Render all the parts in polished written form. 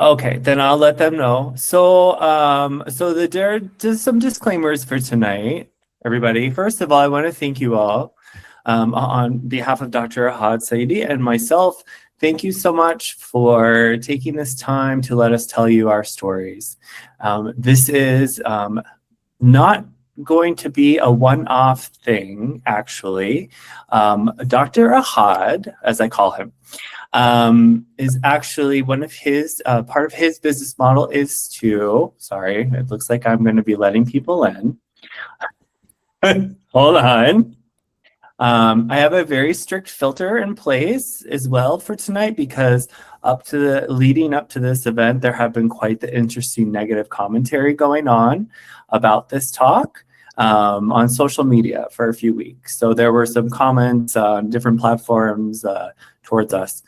Okay, then I'll let them know. So there are just some disclaimers for tonight, everybody. First of all, I want to thank you all on behalf of Dr. Ahad Saidi and myself. Thank you so much for taking this time to let us tell you our stories. This is not going to be a one-off thing, actually. Dr. Ahad, as I call him, is actually one of his, part of his business model is to, sorry, it looks like I'm going to be letting people in. Hold on. I have a very strict filter in place as well for tonight because leading up to this event, there have been quite the interesting negative commentary going on about this talk on social media for a few weeks. So there were some comments on different platforms towards us.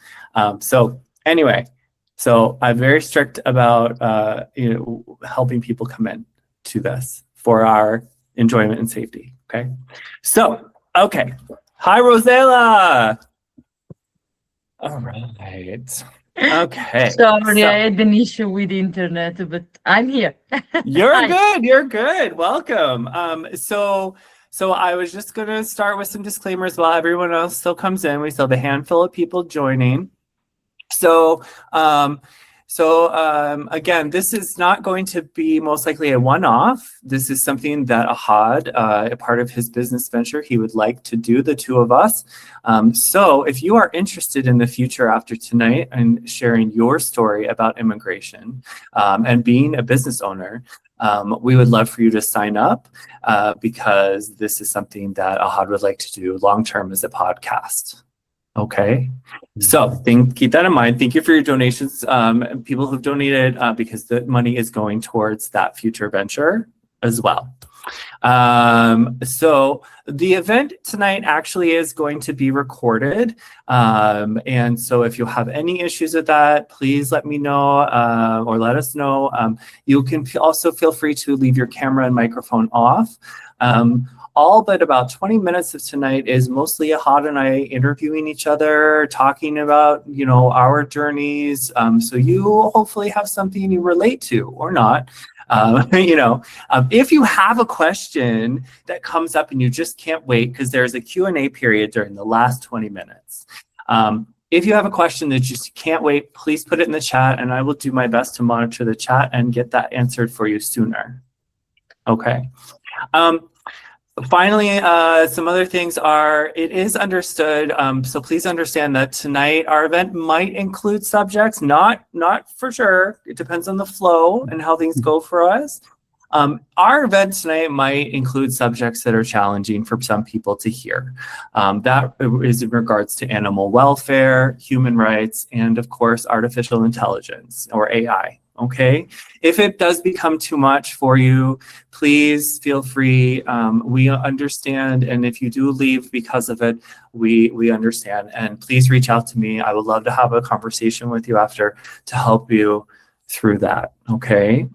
So anyway, so I'm very strict about helping people come in to this for our enjoyment and safety. Okay, so okay, hi Rosella. All right. Okay. Sorry, I had an issue with the internet, but I'm here. You're good. You're good. Welcome. So I was just going to start with some disclaimers while everyone else still comes in. We still have a handful of people joining. Again, this is not going to be most likely a one-off. This is something that Ahad, a part of his business venture, he would like to do, the two of us. So if you are interested in the future after tonight and sharing your story about immigration and being a business owner, we would love for you to sign up because this is something that Ahad would like to do long-term as a podcast. Okay, so keep that in mind. Thank you for your donations, people who've donated, because the money is going towards that future venture as well. So the event tonight actually is going to be recorded. And so if you have any issues with that, please let me know or let us know. You can also feel free to leave your camera and microphone off. All but about 20 minutes of tonight is mostly Ahad and I interviewing each other, talking about, our journeys. So you hopefully have something you relate to or not. If you have a question that comes up and you just can't wait, because there's a Q&A period during the last 20 minutes. If you have a question that you just can't wait, please put it in the chat and I will do my best to monitor the chat and get that answered for you sooner. Okay. Finally, some other things are, it is understood, so please understand that tonight our event might include subjects, not for sure, it depends on the flow and how things go for us. Our event tonight might include subjects that are challenging for some people to hear. That is in regards to animal welfare, human rights, and of course, artificial intelligence or AI. Okay, if it does become too much for you, please feel free. We understand, and if you do leave because of it, we understand. And please reach out to me. I would love to have a conversation with you after to help you through that. Okay.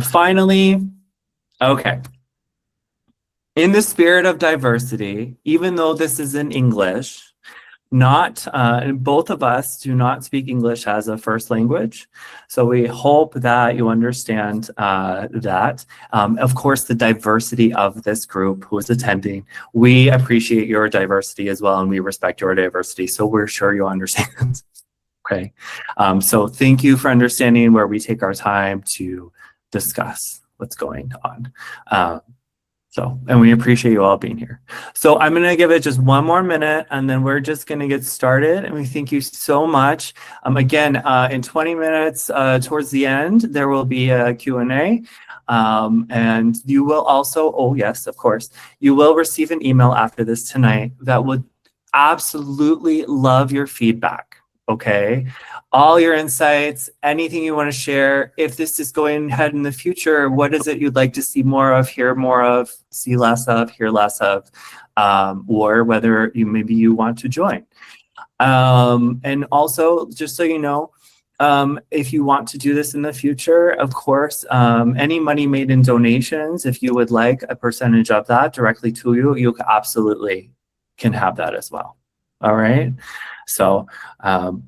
Finally, okay. In the spirit of diversity, even though this is in English, both of us do not speak English as a first language. So we hope that you understand that. Of course, the diversity of this group who is attending, we appreciate your diversity as well, and we respect your diversity. So we're sure you understand. Okay. So thank you for understanding where we take our time to discuss what's going on. And we appreciate you all being here. So I'm going to give it just one more minute and then we're just going to get started. And we thank you so much. Again, in 20 minutes towards the end, there will be a Q&A. And you will also, oh yes, of course, you will receive an email after this tonight that would absolutely love your feedback. Okay, all your insights, anything you want to share. If this is going ahead in the future, what is it you'd like to see more of, hear more of, see less of, hear less of, or whether maybe you want to join. And also, just so you know, if you want to do this in the future, of course, any money made in donations, if you would like a percentage of that directly to you, you absolutely can have that as well. All right. So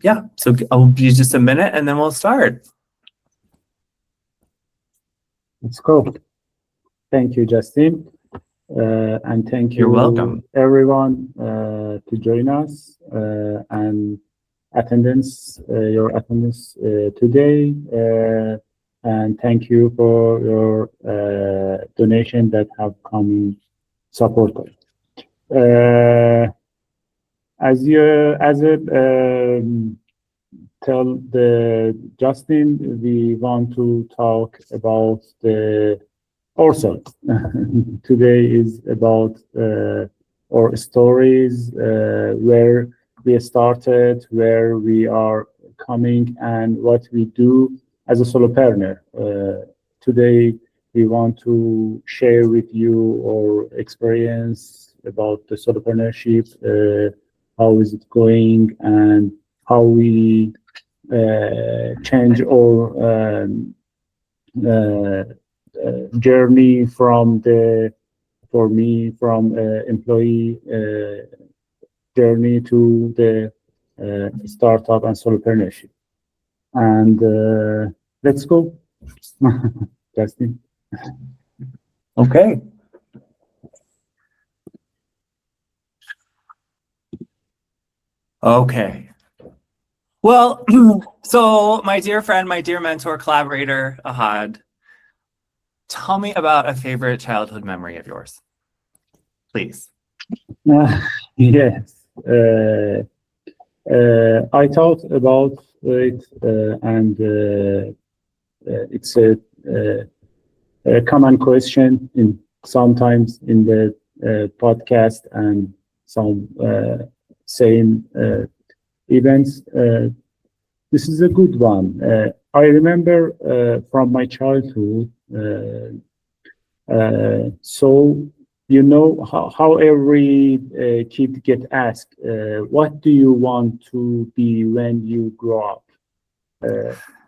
yeah, so I'll be just a minute and then we'll start. Let's go. Thank you, Justin. And thank You're you, welcome. everyone, to join us and your attendance today. And thank you for your donation that have come in support. As a tell the Justin, we want to talk about the ourselves. Today is about our stories, where we started, where we are coming, and what we do as a solopreneur. Today, we want to share with you our experience about the solopreneurship, how is it going, and how we change our journey from for me from employee journey to the startup and solopreneurship. And let's go, Justin. Okay. Okay. Well, so my dear friend, my dear mentor, collaborator, Ahad, tell me about a favorite childhood memory of yours, please. Yes. I thought about it, and it's a common question sometimes in the podcast and some same events. This is a good one. I remember from my childhood. So you know how every kid get asked, what do you want to be when you grow up?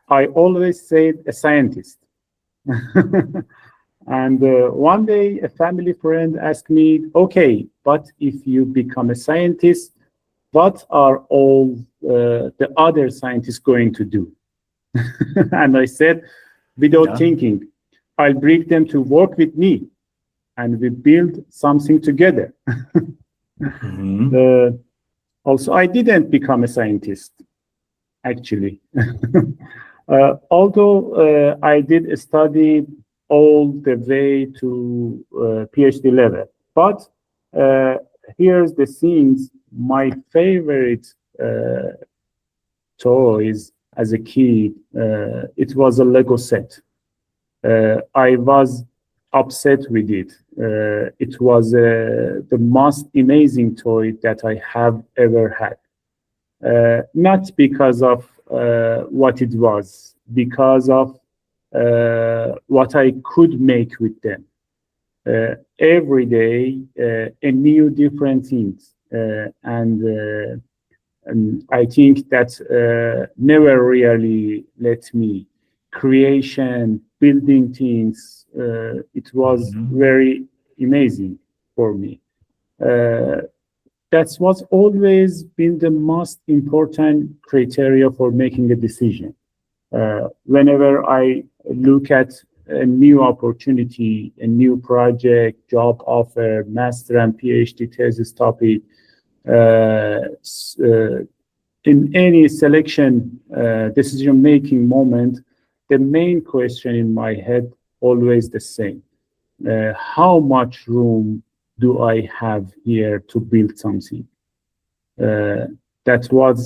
I always said a scientist. And one day a family friend asked me, okay, but if you become a scientist, what are all the other scientists going to do? And I said, without thinking, I'll bring them to work with me and we build something together. Also, I didn't become a scientist, actually. Although I did study all the way to PhD level. But here's the things, my favorite toys as a kid, it was a Lego set. I was upset with it. It was the most amazing toy that I have ever had. Not because of what it was, because of what I could make with them. Every day, a new different things. And I think that never really let me. Creation, building things, it was very amazing for me. That's what's always been the most important criteria for making a decision. Whenever I look at a new opportunity, a new project, job offer, master and PhD thesis topic, in any selection decision-making moment, the main question in my head always the same. How much room do I have here to build something? That's what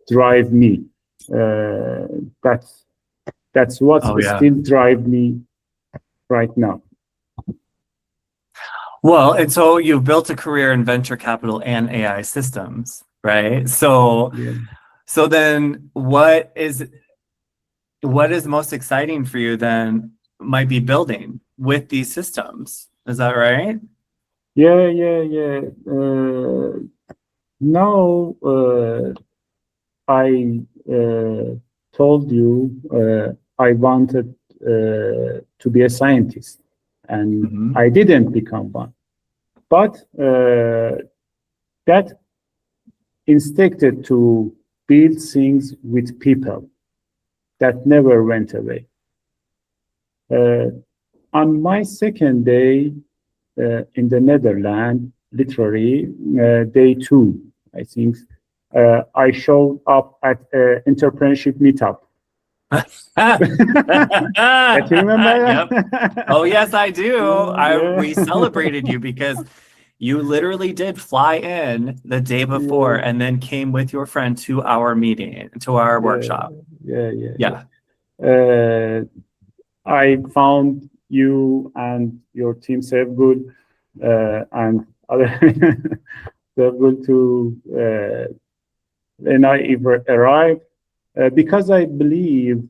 drive me. That's what still drive me right now. Well, and so you've built a career in venture capital and AI systems, right? So, so then what is most exciting for you then might be building with these systems? Is that right? Yeah. Now I told you I wanted to be a scientist, and I didn't become one. But that instincted to build things with people that never went away. on my second day in the Netherlands, literally day 2, I think, I showed up at an entrepreneurship meetup. Do you remember that? Yep. Oh, yes, I do. Yeah. We celebrated you because you literally did fly in the day before and then came with your friend to our meeting, to our workshop. Yeah. I found you and your team safe good and other safe good to when I arrived because I believe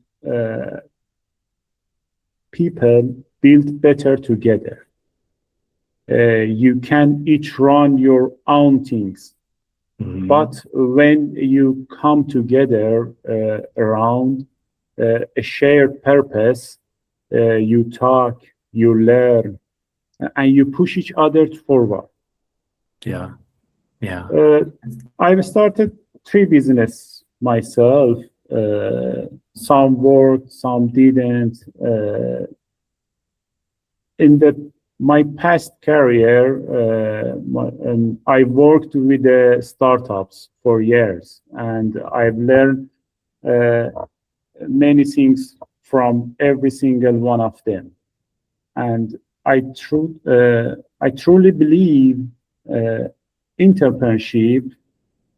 people build better together. You can each run your own things, but when you come together around a shared purpose, you talk, you learn, and you push each other forward. Yeah. I've started 3 business myself. Some worked, some didn't. In my past career, I worked with startups for years, and I've learned many things from every single one of them. And I truly believe entrepreneurship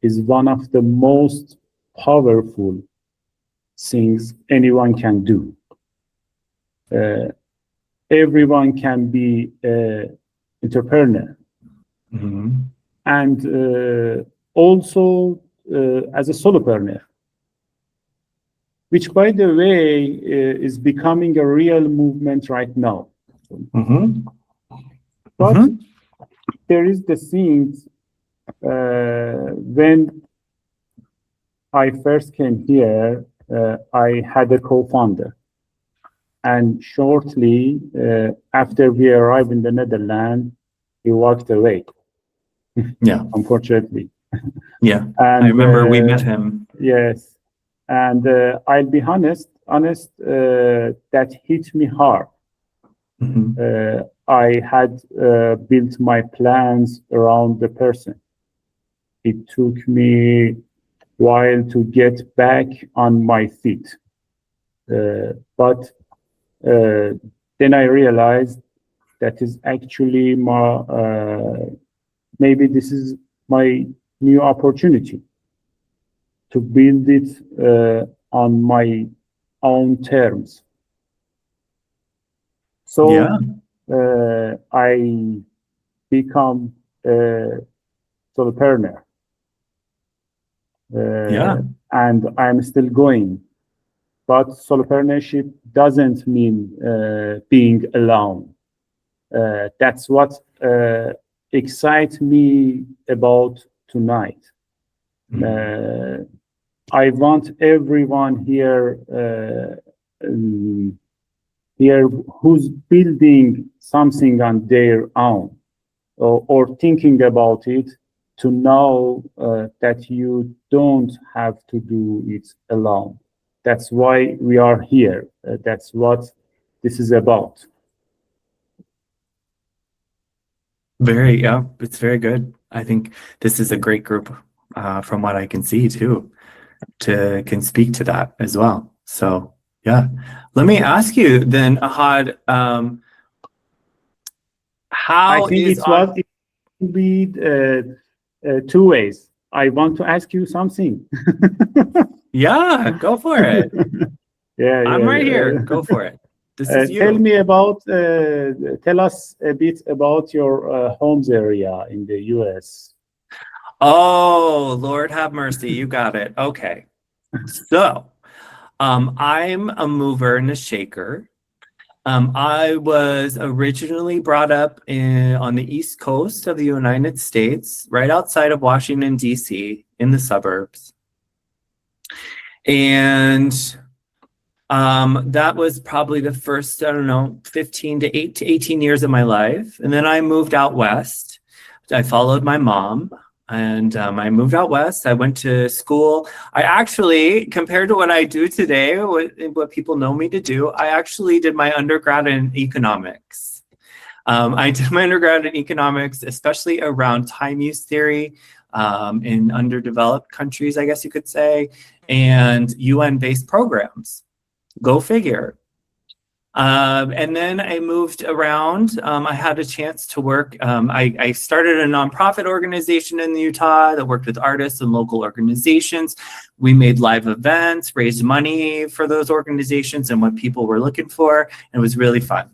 is one of the most powerful things anyone can do. Everyone can be an entrepreneur. And also as a solopreneur, which, by the way, is becoming a real movement right now. But there is the things when I first came here, I had a co-founder. And shortly after we arrived in the Netherlands, he walked away. Yeah. Unfortunately. Yeah. And, I remember we met him. Yes. And I'll be honest, that hit me hard. I had built my plans around the person. It took me a while to get back on my feet. But then I realized that is actually maybe this is my new opportunity to build it on my own terms. So I become a solopreneur. And I'm still going. But solopreneurship doesn't mean being alone. That's what excites me about tonight. I want everyone here who's building something on their own or thinking about it to know that you don't have to do it alone. That's why we are here. That's what this is about. It's very good. I think this is a great group from what I can see too, can speak to that as well. So yeah, let me ask you then, Ahad, how I think it will be 2 ways. I want to ask you something. Yeah, go for it. I'm right here. Go for it. This is you. Tell us a bit about your homes area in the US. Oh, Lord have mercy. You got it. Okay. So, I'm a mover and a shaker. I was originally brought up on the East Coast of the United States, right outside of Washington, D.C., in the suburbs. And that was probably the first, 15 to 18 years of my life. And then I moved out west. I followed my mom. And I moved out west. I went to school. I actually, compared to what I do today, what people know me to do, I actually did my undergrad in economics. I did my undergrad in economics, especially around time use theory in underdeveloped countries, I guess you could say, and UN-based programs. Go figure. And then I moved around. I had a chance to work. I started a nonprofit organization in Utah that worked with artists and local organizations. We made live events, raised money for those organizations and what people were looking for. And it was really fun.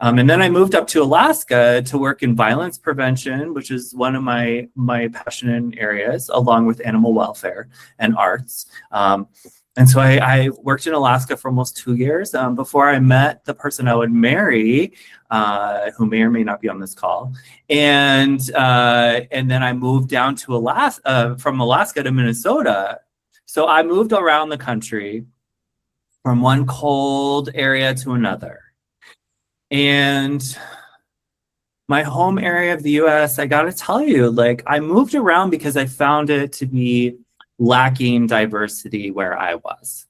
And then I moved up to Alaska to work in violence prevention, which is one of my passion areas, along with animal welfare and arts. And so I worked in Alaska for almost 2 years before I met the person I would marry, who may or may not be on this call. And then I moved down to Alaska, from Alaska to Minnesota. So I moved around the country from one cold area to another. And my home area of the US, I gotta tell you, like, I moved around because I found it to be lacking diversity where I was,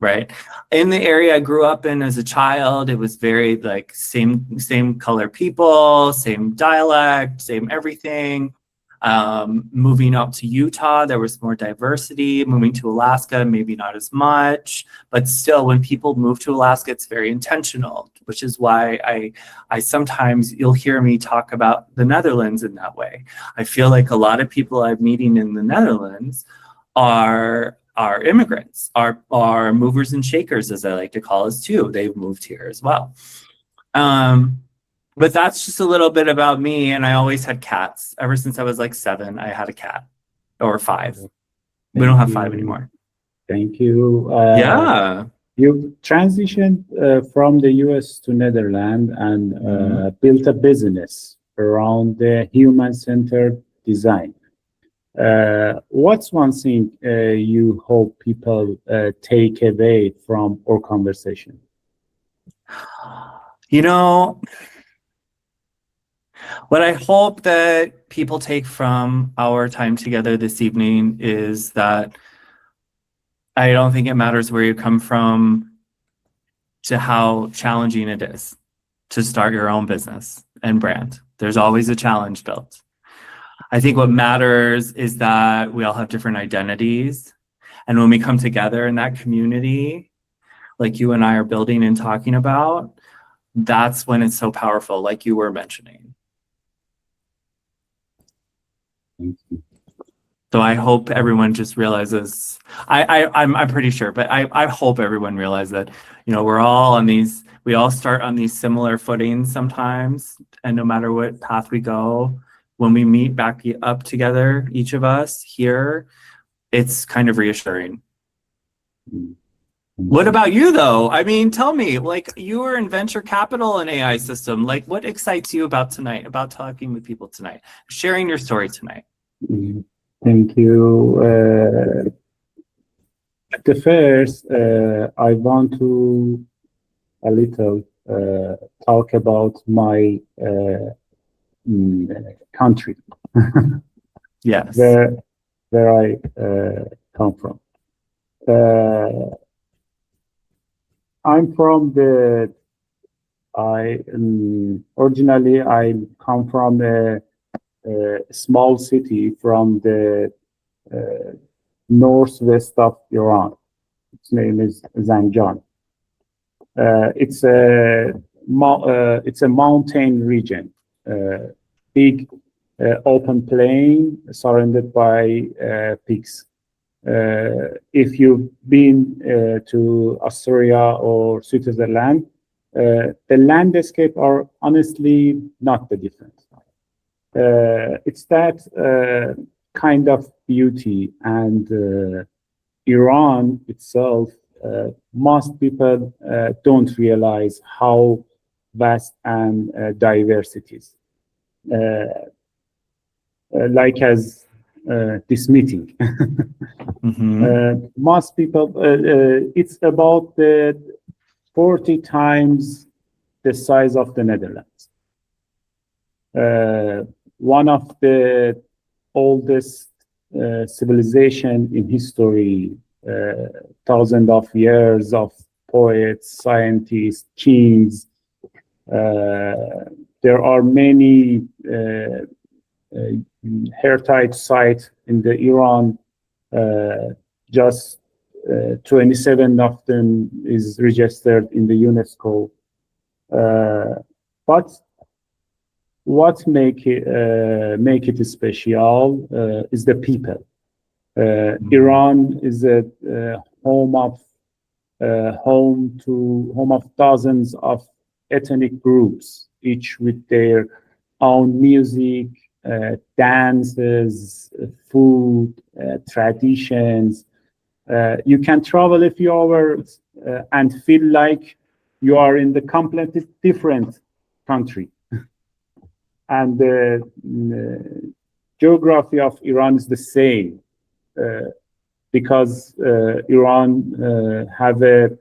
right? In the area I grew up in as a child, it was very like same color people, same dialect, same everything. Moving out to Utah, there was more diversity. Moving to Alaska, maybe not as much, but still when people move to Alaska, it's very intentional, which is why I sometimes you'll hear me talk about the Netherlands in that way. I feel like a lot of people I'm meeting in the Netherlands are immigrants, are movers and shakers, as I like to call us too. They've moved here as well. But that's just a little bit about me. And I always had cats. Ever since I was like 7, I had a cat, or 5. We don't have 5 anymore. Thank you. Yeah. You transitioned from the US to Netherlands and built a business around the human-centered design. What's one thing you hope people take away from our conversation? You know, what I hope that people take from our time together this evening is that I don't think it matters where you come from to how challenging it is to start your own business and brand. There's always a challenge built. I think what matters is that we all have different identities. And when we come together in that community, like you and I are building and talking about, that's when it's so powerful, like you were mentioning. So I hope everyone just realizes, I'm pretty sure, but I hope everyone realizes that, you know, we all start on these similar footings sometimes, and no matter what path we go, when we meet back up together, each of us here, it's kind of reassuring. What about you though? I mean, tell me, like you were in venture capital and AI system, like what excites you about tonight, about talking with people tonight, sharing your story tonight? Thank you. At the first, I want to a little talk about my country. Yes. Where I come from. I'm from originally I come from a small city from the northwest of Iran. Its name is Zanjan. It's a mountain region, big open plain surrounded by peaks. If you've been to Austria or Switzerland, the landscape are honestly not the difference. It's that kind of beauty, and Iran itself, most people don't realize how vast and diverse it is. Like as this meeting. Most people, it's about 40 times the size of the Netherlands. One of the oldest civilization in history, thousands of years of poets, scientists, kings. There are many heritage sites in the Iran. Just 27 of them is registered in the UNESCO. But what make it special is the people. Iran is a home of thousands of ethnic groups, each with their own music, dances, food, traditions. You can travel a few hours and feel like you are in the completely different country. And the geography of Iran is the same because Iran have a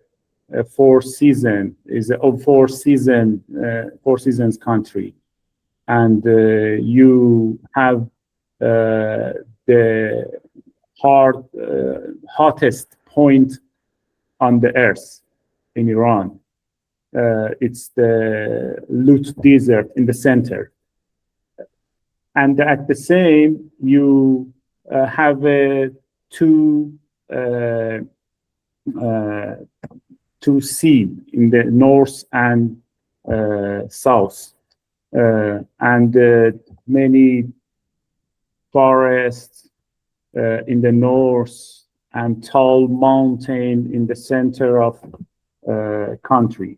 four seasons country, and you have the hottest point on the earth in Iran. It's the Lut Desert in the center. And at the same, you have two seas in the north and south, and many forests in the north and tall mountain in the center of country.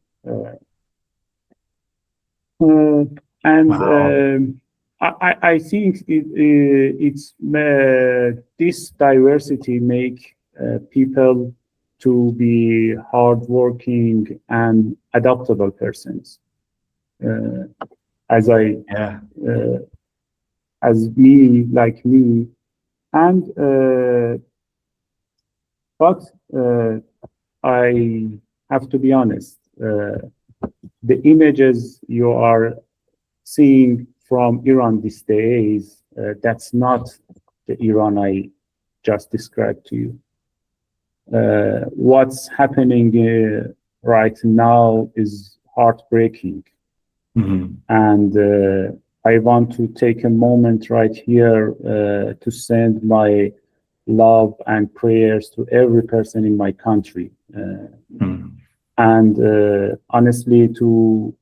And Wow. I think it's this diversity make people to be hardworking and adaptable persons. As like me, and but I have to be honest. The images you are seeing from Iran these days, that's not the Iran I just described to you. What's happening right now is heartbreaking. Mm-hmm. And I want to take a moment right here to send my love and prayers to every person in my country. And honestly, to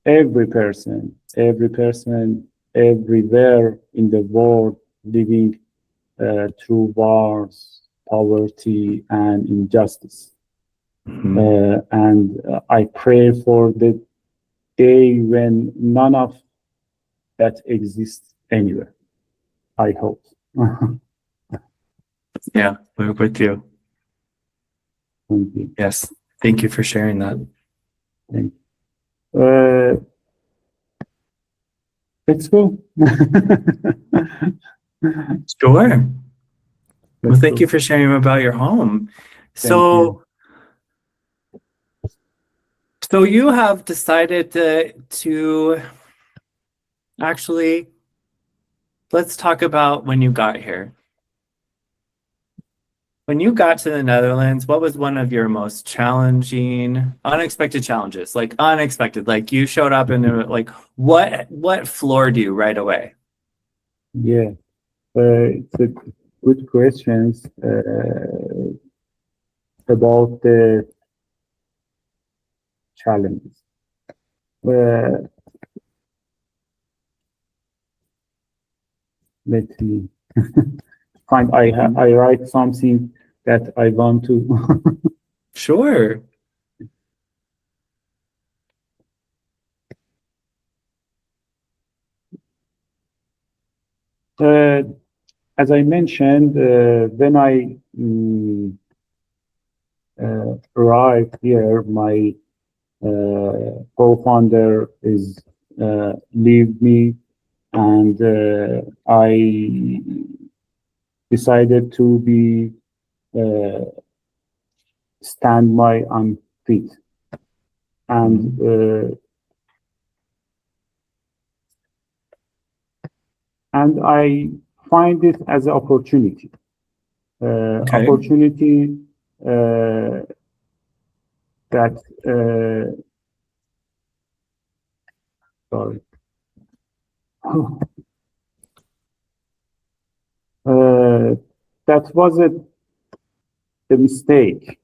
every person everywhere in the world living through wars, poverty, and injustice. And I pray for the day when none of that exists anywhere. I hope. Yeah, we're with you. Thank you. Yes, thank you for sharing that. Thank you. Let's go. Sure. Well, thank you for sharing about your home. So you have decided to actually, let's talk about when you got here. When you got to the Netherlands, what was one of your most challenging, unexpected challenges? Like unexpected, like you showed up and like, what floored you right away? Yeah, it's a good question about the challenges. Let me find. I write something that I want to. Sure. As I mentioned, when I arrived here, my co-founder is leave me, and I decided to be stand my own feet, and I find it as an opportunity. Okay. Opportunity that sorry. That was the mistake.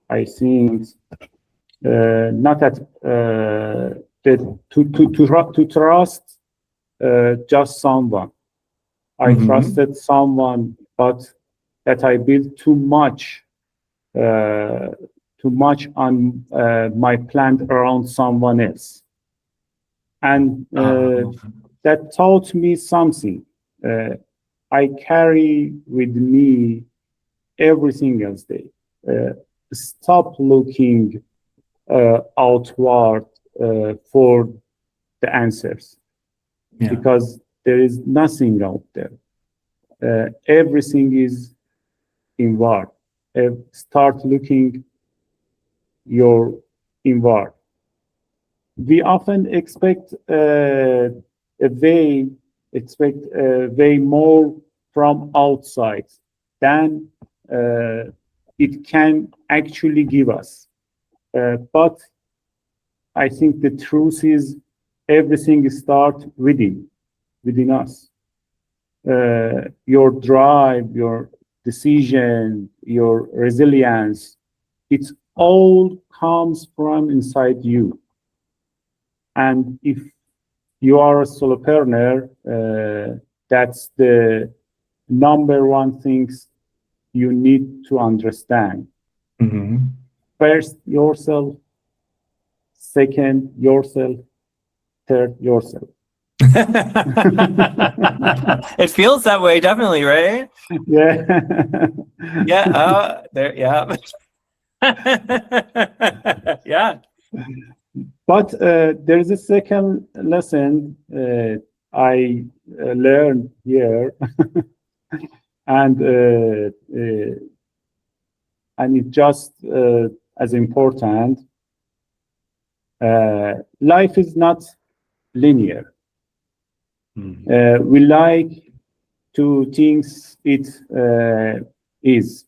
I think not that to trust just someone. I trusted someone, but that I built too much on my plan around someone else, and that taught me something. I carry with me every single day. Stop looking outward for the answers, because there is nothing out there. Everything is inward. Start looking your inward. We often expect way more from outside than it can actually give us. But I think the truth is everything starts within us. Your drive, your decision, your resilience, it all comes from inside you. And if you are a solopreneur, that's the number one things you need to understand. First, yourself. Second, yourself. Third, yourself. It feels that way, definitely, right? Yeah. Yeah. There. Yeah. Yeah. But there's a second lesson I learned here, and it's just as important. Life is not linear. We like to think it is.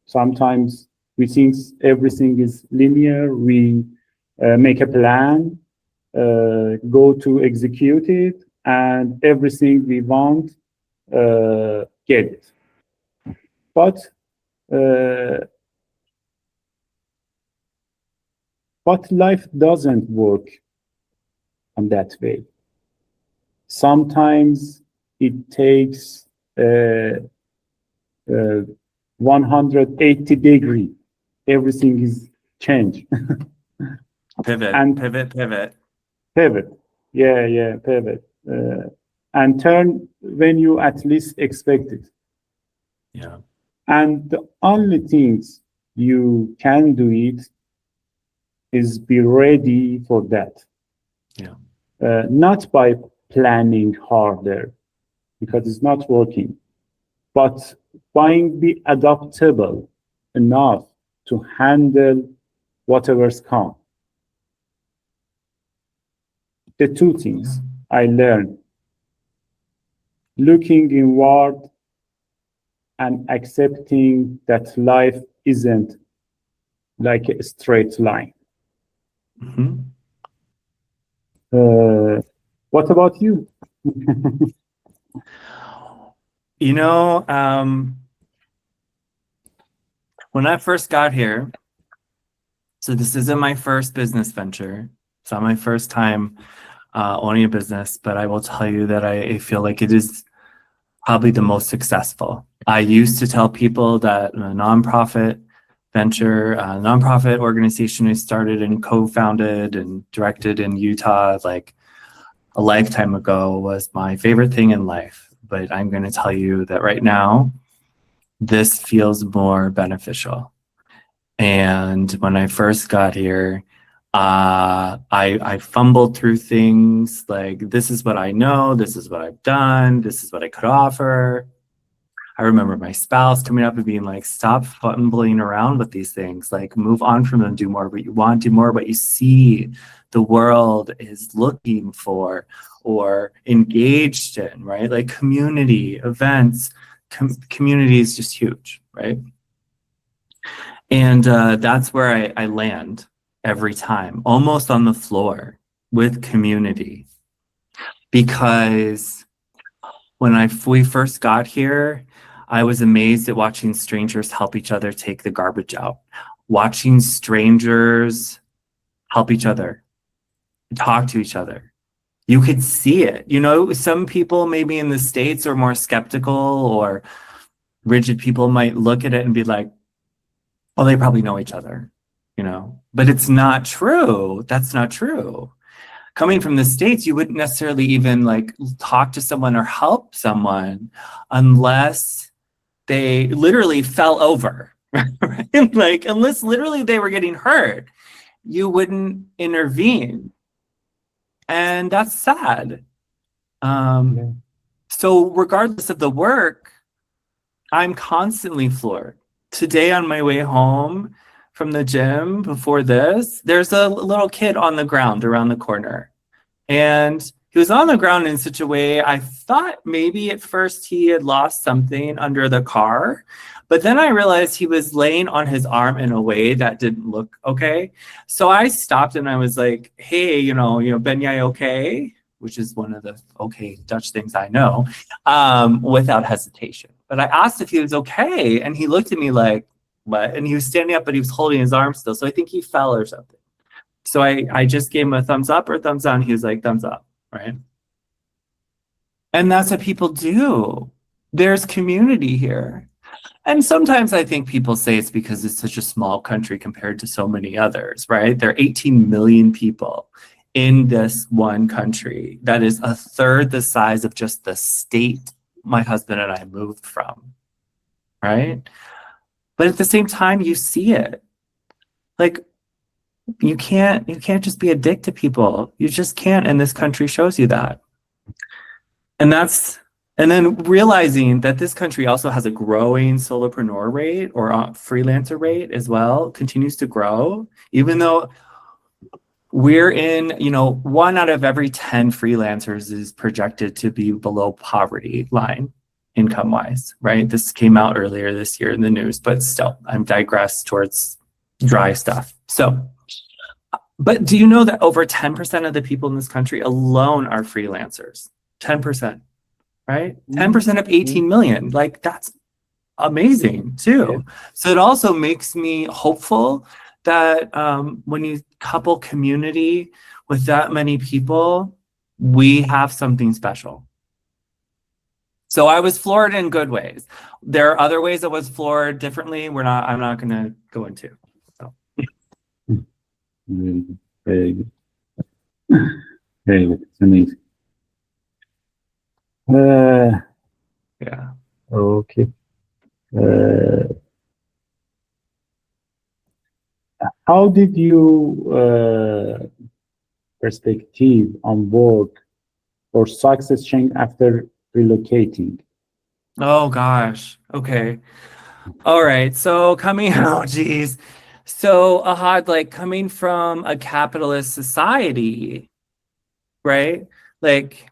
Sometimes we think everything is linear. We make a plan, go to execute it, and everything we want, get it. But life doesn't work on that way. Sometimes it takes 180 degree. Everything is changed. Pivot. And pivot. Yeah, pivot. And turn when you at least expect it. Yeah. And the only things you can do it is be ready for that. Yeah. Not by planning harder, because it's not working, but by be adaptable enough to handle whatever's come. The two things I learned: looking inward and accepting that life isn't like a straight line. What about you? You know, when I first got here, so this isn't my first business venture. It's not my first time owning a business, but I will tell you that I feel like it is probably the most successful. I used to tell people that a nonprofit venture, a nonprofit organization I started and co-founded and directed in Utah like a lifetime ago was my favorite thing in life. But I'm going to tell you that right now, this feels more beneficial. And when I first got here, I fumbled through things like, this is what I know, this is what I've done, this is what I could offer. I remember my spouse coming up and being like, stop fumbling around with these things, like move on from them, do more what you want, do more what you see the world is looking for or engaged in, right? Like community events, community is just huge, right? And that's where I land every time, almost on the floor with community. Because when we first got here, I was amazed at watching strangers help each other take the garbage out, watching strangers help each other, talk to each other. You could see it. You know, some people maybe in the States are more skeptical, or rigid people might look at it and be like, oh, they probably know each other, you know, but it's not true. That's not true. Coming from the States, you wouldn't necessarily even like talk to someone or help someone unless they literally fell over, right? Like, unless literally they were getting hurt, you wouldn't intervene. And that's sad. So regardless of the work, I'm constantly floored. Today on my way home from the gym before this, there's a little kid on the ground around the corner. And he was on the ground in such a way, I thought maybe at first he had lost something under the car. But then I realized he was laying on his arm in a way that didn't look okay. So I stopped and I was like, hey, you know, Ben Yai okay? Which is one of the okay Dutch things I know, without hesitation. But I asked if he was okay, and he looked at me like, what? And he was standing up, but he was holding his arm still. So I think he fell or something. So I just gave him a thumbs up or thumbs down. He was like, thumbs up, right? And that's what people do. There's community here. And sometimes I think people say it's because it's such a small country compared to so many others, right? There are 18 million people in this one country that is a third the size of just the state my husband and I moved from, right? But at the same time, you see it. Like, you can't just be a dick to people. You just can't, and this country shows you that. And then realizing that this country also has a growing solopreneur rate or freelancer rate as well, continues to grow, even though we're in, 1 out of every 10 freelancers is projected to be below poverty line income-wise, right? This came out earlier this year in the news, but still, I'm digress towards dry stuff. So, but do you know that over 10% of the people in this country alone are freelancers? 10%, right? 10% of 18 million, like that's amazing too. Yeah. So it also makes me hopeful that when you couple community with that many people, we have something special. So I was floored in good ways. There are other ways I was floored differently. I'm not going to go into. So. Very good. Very good. It's amazing. Yeah. Okay. How did you perspective on work or success change after relocating? Oh gosh. Okay. All right. So geez. So Ahad, like coming from a capitalist society, right? Like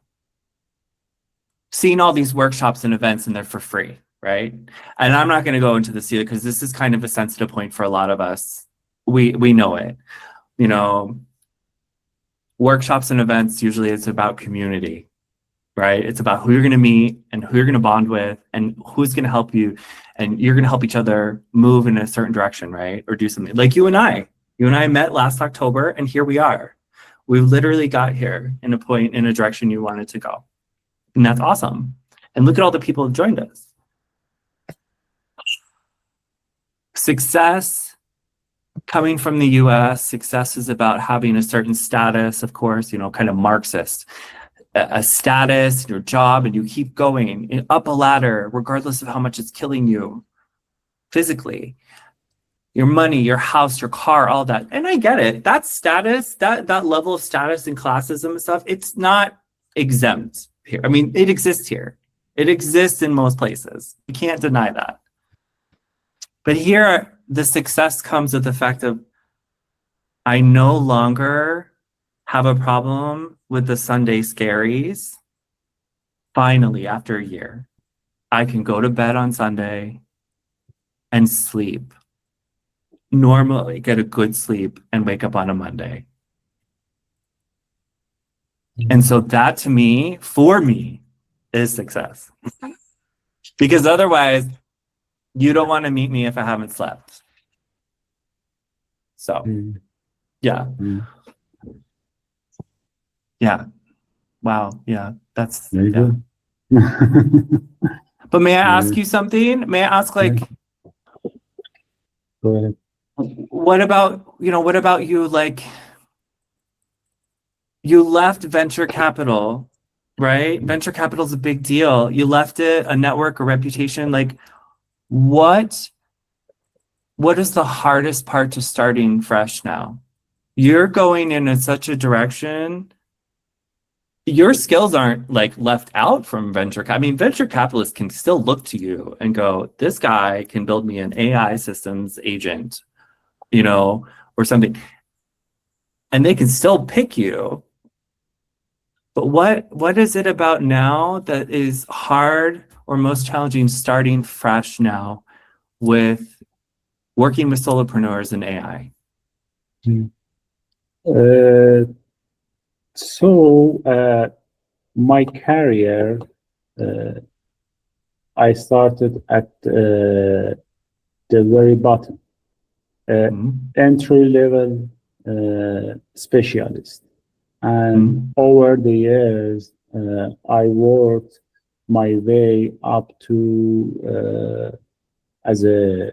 seeing all these workshops and events and they're for free, right? And I'm not going to go into this either because this is kind of a sensitive point for a lot of us. We know it, workshops and events, usually it's about community, right? It's about who you're going to meet and who you're going to bond with and who's going to help you. And you're going to help each other move in a certain direction, right? Or do something like you and I met last October and here we are. We literally got here in a direction you wanted to go. And that's awesome. And look at all the people who joined us. Success coming from the US, success is about having a certain status, of course, kind of Marxist, a status, your job, and you keep going up a ladder, regardless of how much it's killing you physically. Your money, your house, your car, all that. And I get it. That status, that level of status and classism and stuff, it's not exempt here. I mean, it exists here. It exists in most places. You can't deny that. But here, the success comes with the fact of I no longer have a problem with the Sunday scaries. Finally, after a year, I can go to bed on Sunday and sleep. Normally, get a good sleep and wake up on a Monday. And so that to me, for me, is success. Because otherwise, you don't want to meet me if I haven't slept. So, yeah. Yeah. Wow. Yeah. That's, Very yeah. good. But may I ask you something? May I ask, like, Go ahead. what about you? Like, you left venture capital, right? Venture capital is a big deal. You left it, a network, a reputation. Like, what is the hardest part to starting fresh now? You're going in such a direction. Your skills aren't like left out from I mean, venture capitalists can still look to you and go, this guy can build me an AI systems agent, or something. And they can still pick you. But what is it about now that is hard or most challenging starting fresh now with working with solopreneurs and AI? My career, I started at the very bottom, entry-level specialist. And over the years, I worked my way up to as a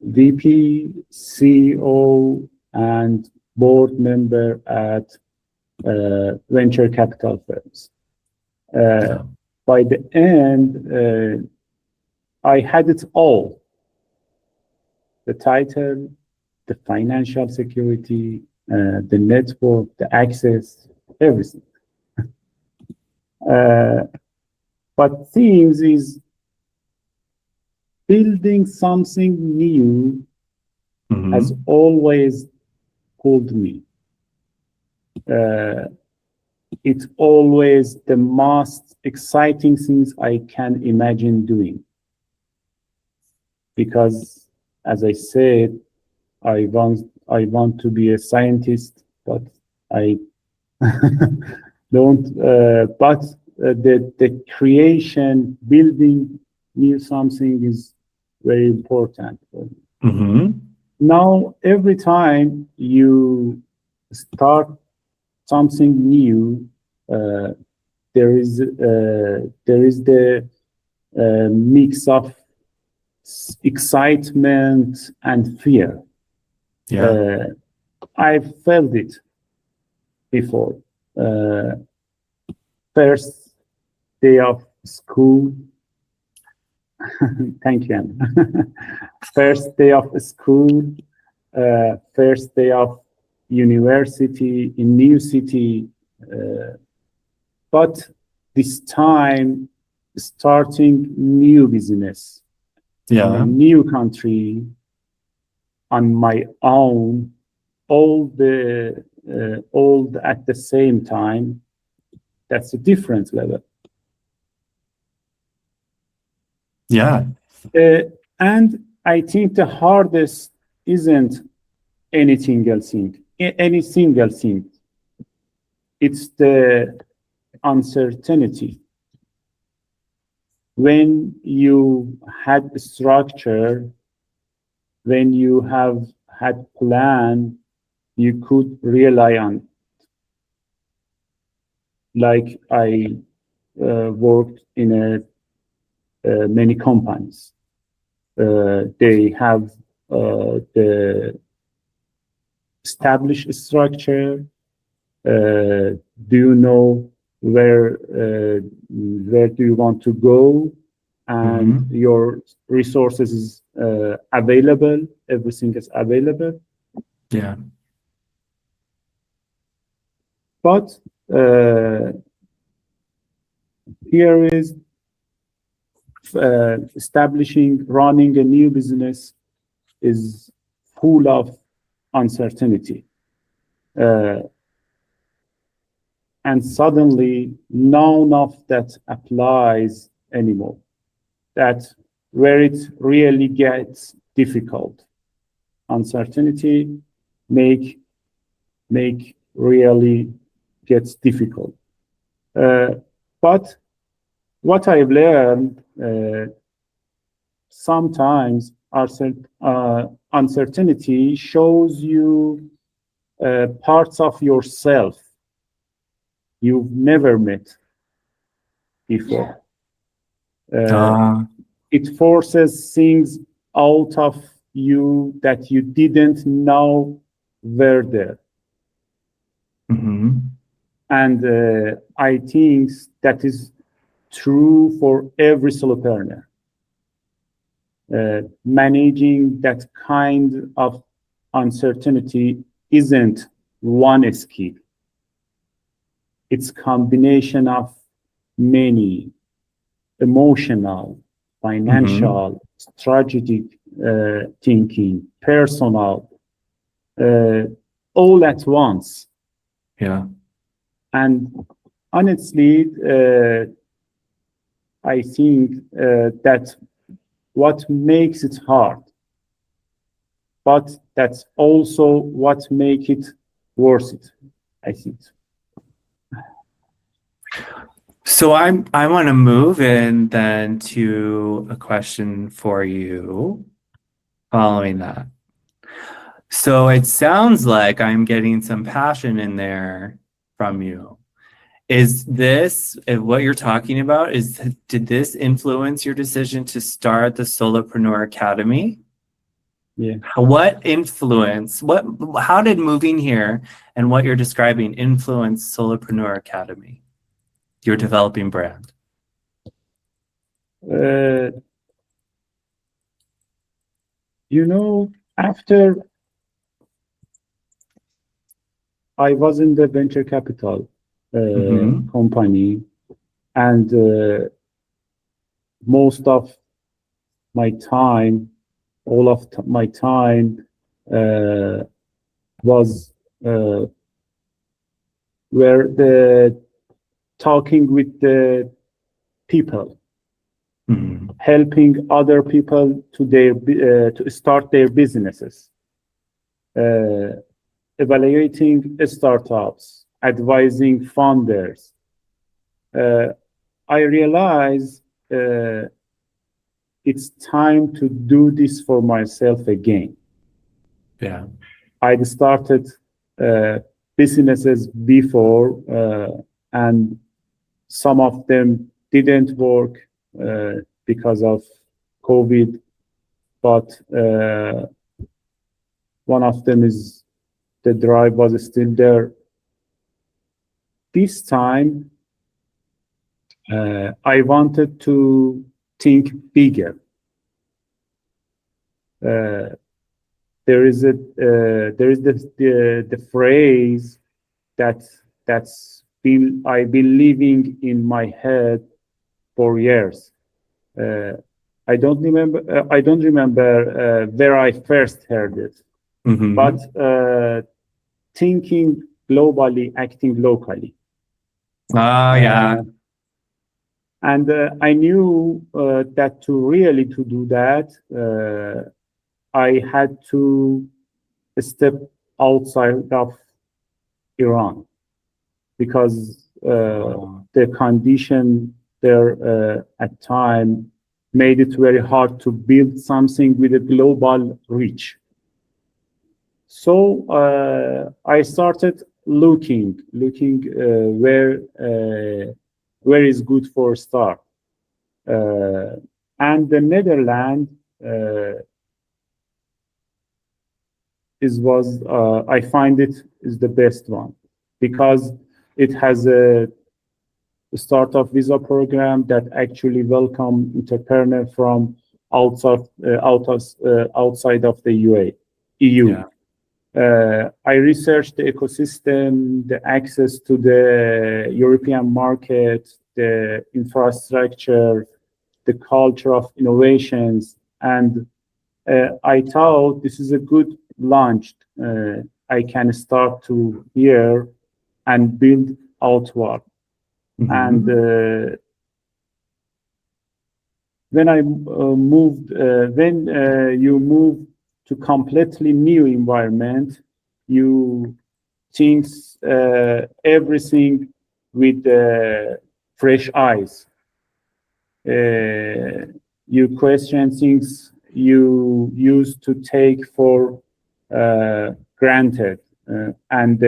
VP, CEO, and board member at venture capital firms. By the end, I had it all: the title, the financial security, the network, the access, everything. But things is building something new has always pulled me. It's always the most exciting things I can imagine doing. Because, as I said, I want to be a scientist, but I don't. But the creation, building new something is very important for me. Now, every time you start something new, there is the mix of excitement and fear. I felt it before. First day of school. Thank you, Anna. First day of school, first day of university in new city, but this time starting new business in a new country on my own, all at the same time. That's a different level. And I think the hardest isn't any single thing. It's the uncertainty. When you had a structure, when you have had plan, you could rely on it. Like I worked in many companies. They have the established structure. Do you know where do you want to go? And your resources is available. Everything is available. But here is establishing, running a new business is full of uncertainty. And suddenly, none of that applies anymore. That's where it really gets difficult. Uncertainty make really gets difficult. But what I've learned, sometimes uncertainty shows you parts of yourself you've never met before. It forces things out of you that you didn't know were there. Mm-hmm. And I think that is true for every solopreneur. Managing that kind of uncertainty isn't one skill. It's a combination of many: emotional, financial, strategic thinking, personal, all at once. Yeah. And honestly, I think that's what makes it hard, but that's also what makes it worth it, I think. So I want to move in then to a question for you following that. So it sounds like I'm getting some passion in there from you. Is this what you're talking about? Did this influence your decision to start the Solopreneur Academy? Yeah. What influence, how did moving here and what you're describing influence Solopreneur Academy, your developing brand? After I was in the venture capital company, and most of my time, all of my time was where the talking with the people, helping other people to start their businesses, evaluating startups, advising founders. I realized it's time to do this for myself again. Yeah. I'd started businesses before, and some of them didn't work because of COVID, but one of them is the drive was still there. This time, I wanted to think bigger. There is the phrase that's been I've been living in my head for years. I don't remember where I first heard it, but thinking globally, acting locally. Yeah. And I knew that to do that, I had to step outside of Iran, because the condition there at time made it very hard to build something with a global reach. So I started looking where is good for a start, and the Netherlands I find it is the best one, because it has a startup visa program that actually welcome entrepreneur from outside of the EU. Yeah. I researched the ecosystem, the access to the European market, the infrastructure, the culture of innovations. And I thought this is a good launch. I can start to here and build outward. And when I moved, when you move to completely new environment, you think everything with fresh eyes. You question things you used to take for granted, and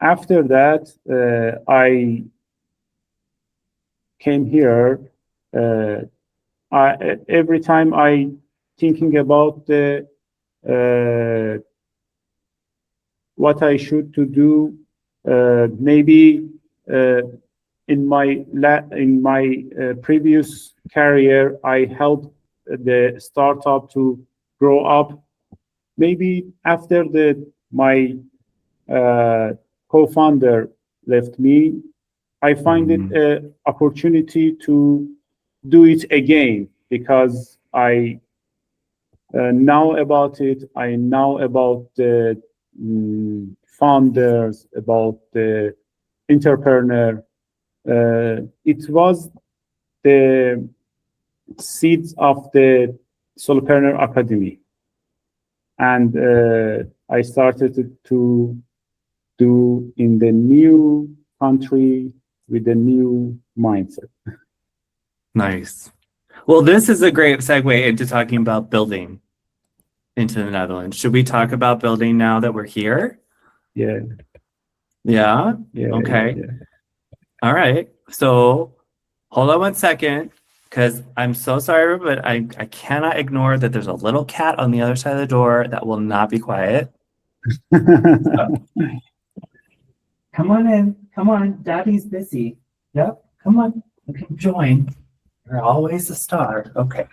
after that, I came here. Every time I thinking about the what I should to do, maybe in my previous career, I helped the startup to grow up. Maybe after my co-founder left me, I find it an opportunity to do it again, because I know about it. I know about the founders, about the entrepreneur. It was the seeds of the Solopreneur Academy. And I started to do in the new country with a new mindset. Nice. Well, this is a great segue into talking about building into the Netherlands. Should we talk about building now that we're here? Yeah. Yeah? Yeah. Okay. Yeah. All right. So hold on one second, because I'm so sorry, but I cannot ignore that there's a little cat on the other side of the door that will not be quiet. Come on in. Come on. Daddy's busy. Yep. Come on. You can join. You're always a star. Okay.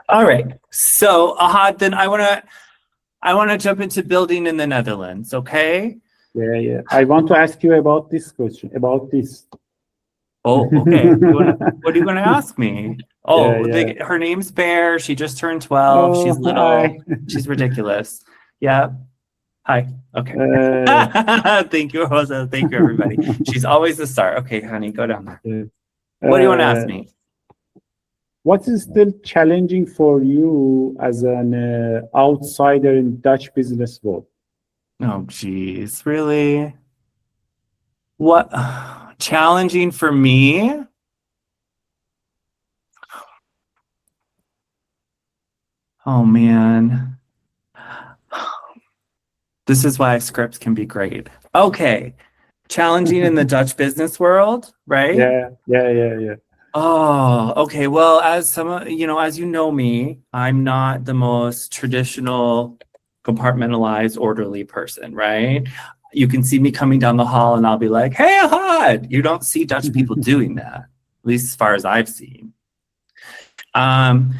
All right. So Ahad, then I wanna jump into building in the Netherlands, okay? Yeah. I want to ask you about this question, about this. Oh, okay. What are you gonna ask me? Oh, Yeah. her name's Bear. She just turned 12. She's little. Hi. She's ridiculous. Yeah. Hi. Okay. Thank you, Rosa. Thank you, everybody. She's always the star. Okay, honey, go down there. What do you want to ask me? What is still challenging for you as an outsider in Dutch business world? Oh, geez, really? What challenging for me? Oh man. This is why scripts can be great. Okay. Challenging in the Dutch business world, right? Yeah. Oh, okay. Well, as as you know me, I'm not the most traditional, compartmentalized, orderly person, right? You can see me coming down the hall and I'll be like, hey, Ahad. You don't see Dutch people doing that, at least as far as I've seen. The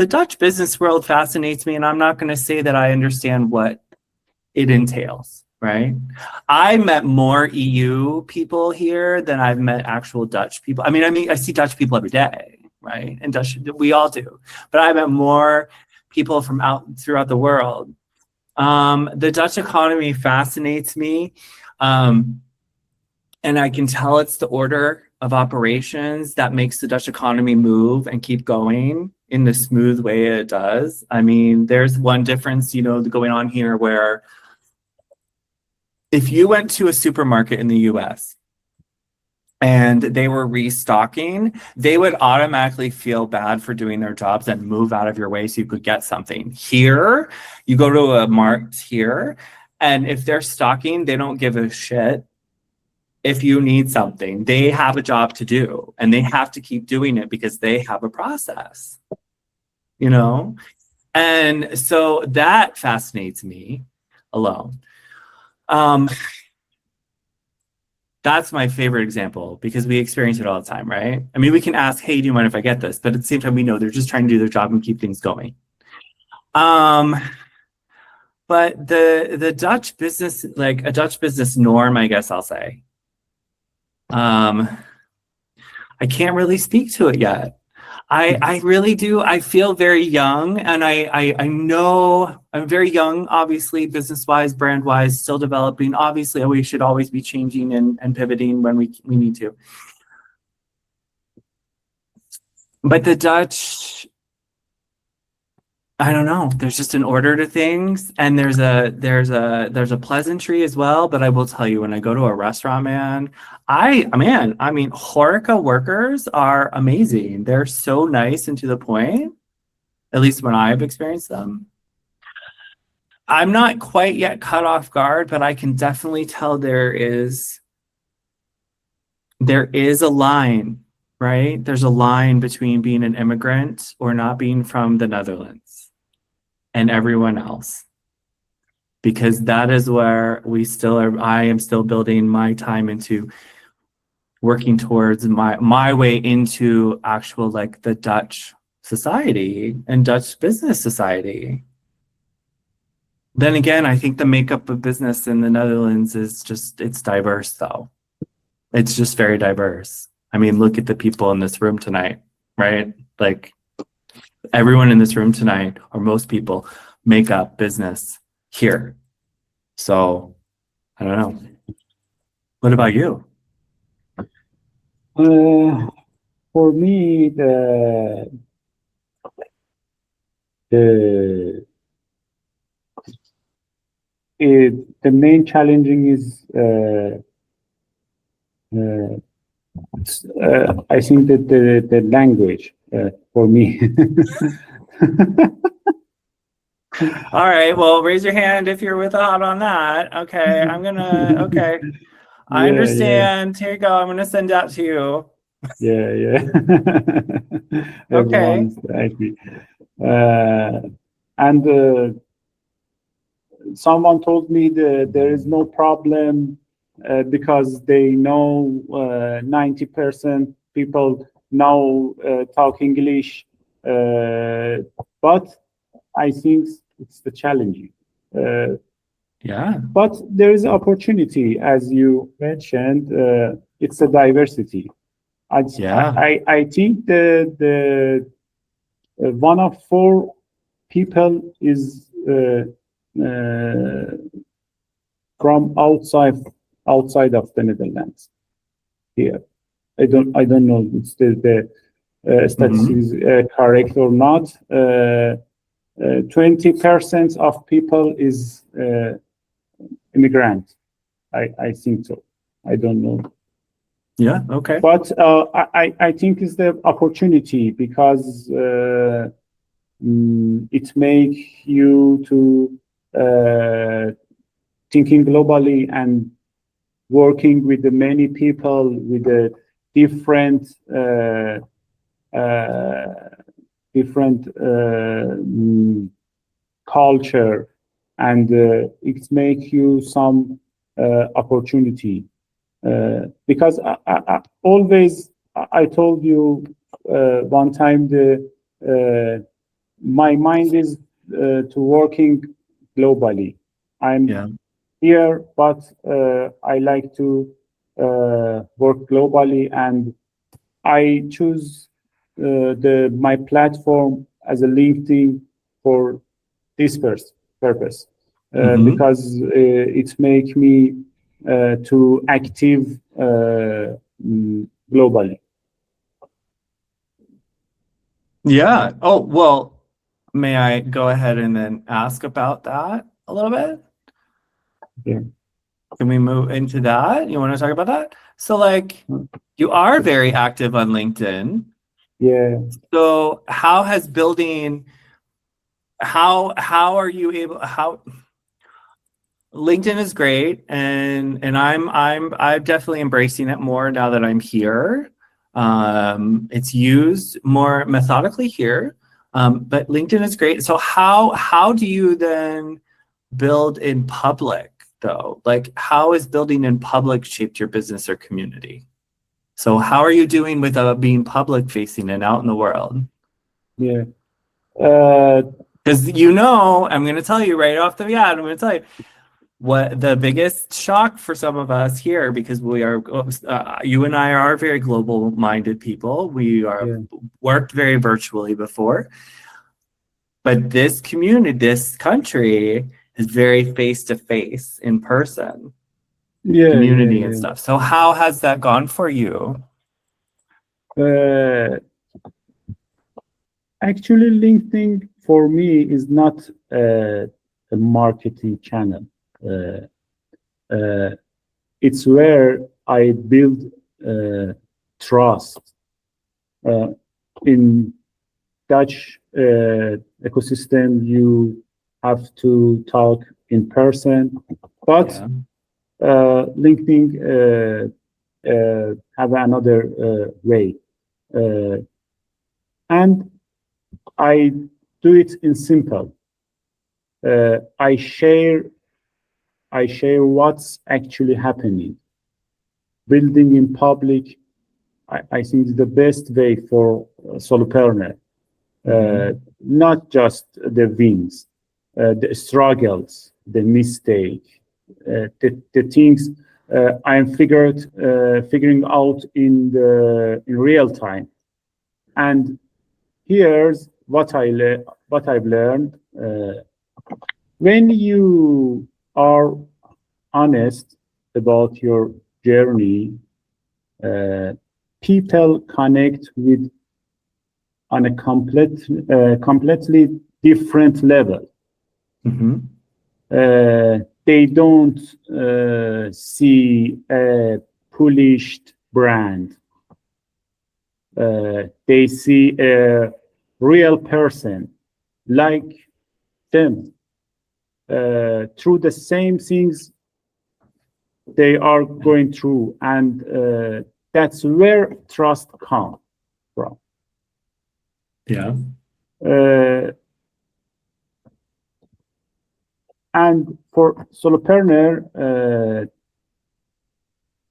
Dutch business world fascinates me, and I'm not going to say that I understand what it entails, right? I met more EU people here than I've met actual Dutch people. I mean, I see Dutch people every day, right? And Dutch, we all do. But I met more people from throughout the world. The Dutch economy fascinates me. And I can tell it's the order of operations that makes the Dutch economy move and keep going in the smooth way it does. I mean, there's one difference, going on here where if you went to a supermarket in the US and they were restocking, they would automatically feel bad for doing their jobs and move out of your way so you could get something. Here, you go to a mart here, and if they're stocking, they don't give a shit. If you need something, they have a job to do and they have to keep doing it because they have a process, And so that fascinates me alone. That's my favorite example because we experience it all the time, right? I mean, we can ask, hey, do you mind if I get this? But at the same time, we know they're just trying to do their job and keep things going. But the Dutch business, like a Dutch business norm, I guess I'll say, I can't really speak to it yet. I really do. I feel very young, and I know I'm very young, obviously, business-wise, brand-wise, still developing. Obviously, we should always be changing and pivoting when we need to. But the Dutch, I don't know. There's just an order to things, and there's a pleasantry as well. But I will tell you, when I go to a restaurant, man, I mean, Horeca workers are amazing. They're so nice and to the point. At least when I've experienced them. I'm not quite yet caught off guard, but I can definitely tell there is a line, right? There's a line between being an immigrant or not being from the Netherlands and everyone else, because that is where we still are. I am still building my time into working towards my way into actual, like, the Dutch society and Dutch business society. Then again, I think the makeup of business in the Netherlands is just, it's diverse though. It's just very diverse. I mean, look at the people in this room tonight, right? Like, everyone in this room tonight, or most people, make up business here. So, I don't know. What about you? For me, the main challenging is I think that the language for me. All right, well, raise your hand if you're without on that. Okay, okay. I understand. Here you go. I'm gonna send that to you. Yeah. Okay. Everyone's agree. And someone told me that there is no problem because they know 90% people now talk English, but I think it's the challenging. Yeah. But there is opportunity, as you mentioned. It's a diversity. I think the one of four people is from outside of the Netherlands. Here, I don't know if the statistics is correct or not. 20% of people is immigrant. I think so. I don't know. Yeah. Okay. But I think it's the opportunity, because it makes you to thinking globally and working with the many people with a different culture, and it makes you some opportunity. Because I always, I told you one time, my mind is to working globally. I'm here, but I like to work globally, and I choose my platform as a LinkedIn for this purpose, because it makes me to active globally. Yeah. Oh, well, may I go ahead and then ask about that a little bit? Yeah. Can we move into that? You want to talk about that? So, like, you are very active on LinkedIn. Yeah. So how has building, how are you able, how, LinkedIn is great, and I'm definitely embracing it more now that I'm here. It's used more methodically here, but LinkedIn is great. So how do you then build in public though? Like, how is building in public shaped your business or community? So how are you doing with being public facing and out in the world? Yeah. Because I'm going to tell you right off the bat, I'm going to tell you, what the biggest shock for some of us here, because we are, you and I are very global minded people. We are worked very virtually before, but this community, this country is very face to face in person community and stuff. So how has that gone for you? Actually, LinkedIn for me is not a marketing channel. It's where I build trust. In Dutch ecosystem, you have to talk in person, but LinkedIn have another way. And I do it in simple. I share what's actually happening. Building in public, I think is the best way for solopreneur. Not just the wins, the struggles, the mistake, the things I'm figuring out in real time. And here's what I've learned. When you are honest about your journey, people connect with on a completely different level. They don't see a polished brand. They see a real person like them through the same things they are going through, and that's where trust comes from. And for solopreneur,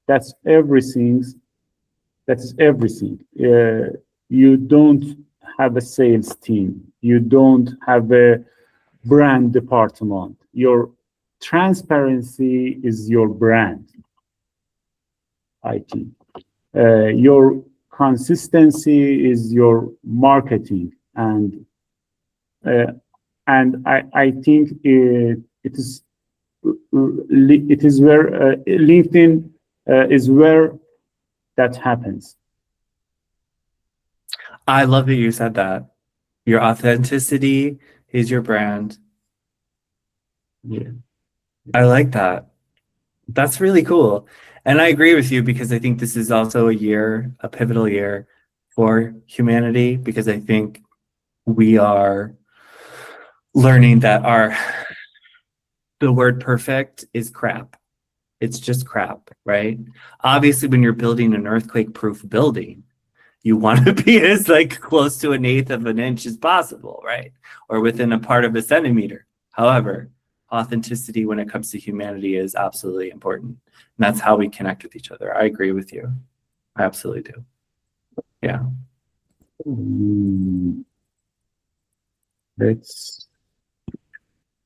that's everything. That's everything. You don't have a sales team. You don't have a brand department. Your transparency is your brand, I think. Your consistency is your marketing, and I think it is where LinkedIn is where that happens. I love that you said that. Your authenticity is your brand. I like that. That's really cool. And I agree with you, because I think this is also a pivotal year for humanity, because I think we are learning that the word perfect is crap. It's just crap, right? Obviously, when you're building an earthquake-proof building, you want to be as close to 1/8 of an inch as possible, right? Or within a part of a centimeter. However, authenticity when it comes to humanity is absolutely important. And that's how we connect with each other. I agree with you. I absolutely do. Yeah. Let's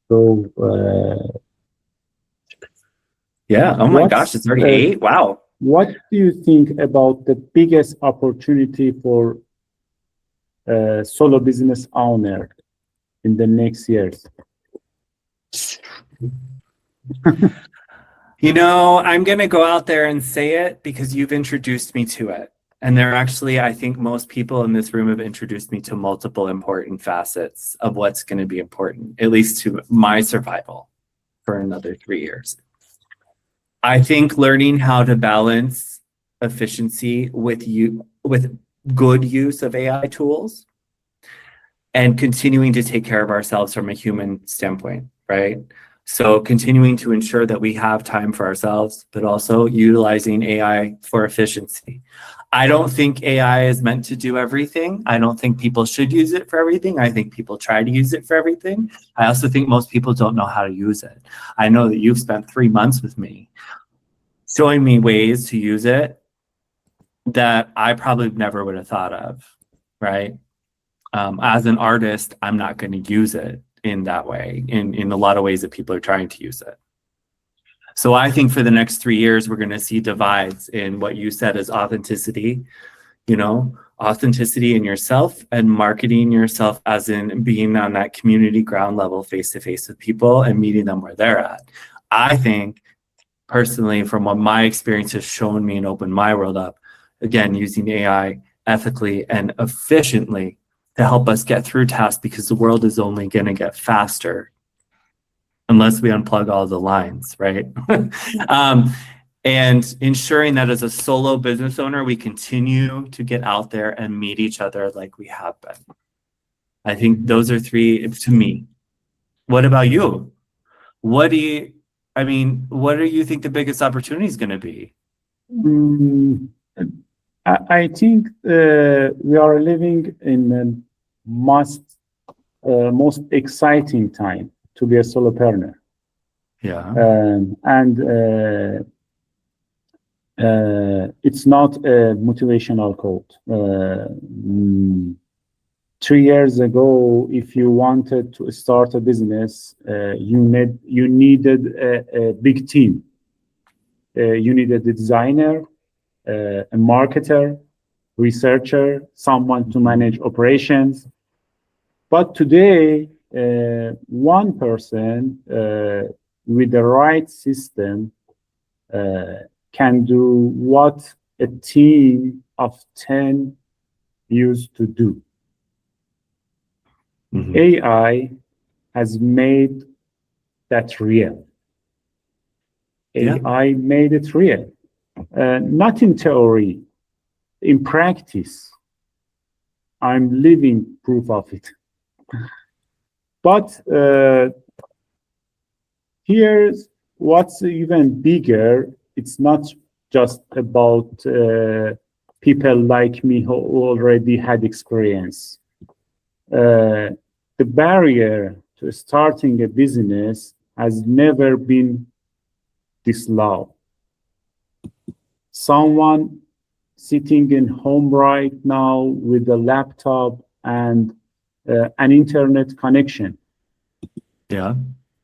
go. Yeah. Oh my gosh, it's already 8. Wow. What do you think about the biggest opportunity for solo business owner in the next years? I'm going to go out there and say it because you've introduced me to it. And I think most people in this room have introduced me to multiple important facets of what's going to be important, at least to my survival for another 3 years. I think learning how to balance efficiency with good use of AI tools and continuing to take care of ourselves from a human standpoint, right? So continuing to ensure that we have time for ourselves, but also utilizing AI for efficiency. I don't think AI is meant to do everything. I don't think people should use it for everything. I think people try to use it for everything. I also think most people don't know how to use it. I know that you've spent 3 months with me showing me ways to use it that I probably never would have thought of, right? As an artist, I'm not going to use it in that way, in a lot of ways that people are trying to use it. So I think for the next 3 years, we're going to see divides in what you said is authenticity, authenticity in yourself and marketing yourself as in being on that community ground level, face to face with people and meeting them where they're at. I think personally, from what my experience has shown me and opened my world up, again, using AI ethically and efficiently to help us get through tasks, because the world is only going to get faster unless we unplug all the lines, right? And ensuring that as a solo business owner, we continue to get out there and meet each other like we have been. I think those are three to me. What about you? What do you think the biggest opportunity is going to be? I think we are living in the most exciting time to be a solopreneur. Yeah. It's not a motivational quote. 3 years ago, if you wanted to start a business, you needed a big team. You needed a designer, a marketer, researcher, someone to manage operations. But today, one person with the right system can do what a team of 10 used to do. Mm-hmm. AI has made that real. Yeah. AI made it real. Not in theory, in practice. I'm living proof of it. But here's what's even bigger. It's not just about people like me who already had experience. The barrier to starting a business has never been this low. Someone sitting in home right now with a laptop and an internet connection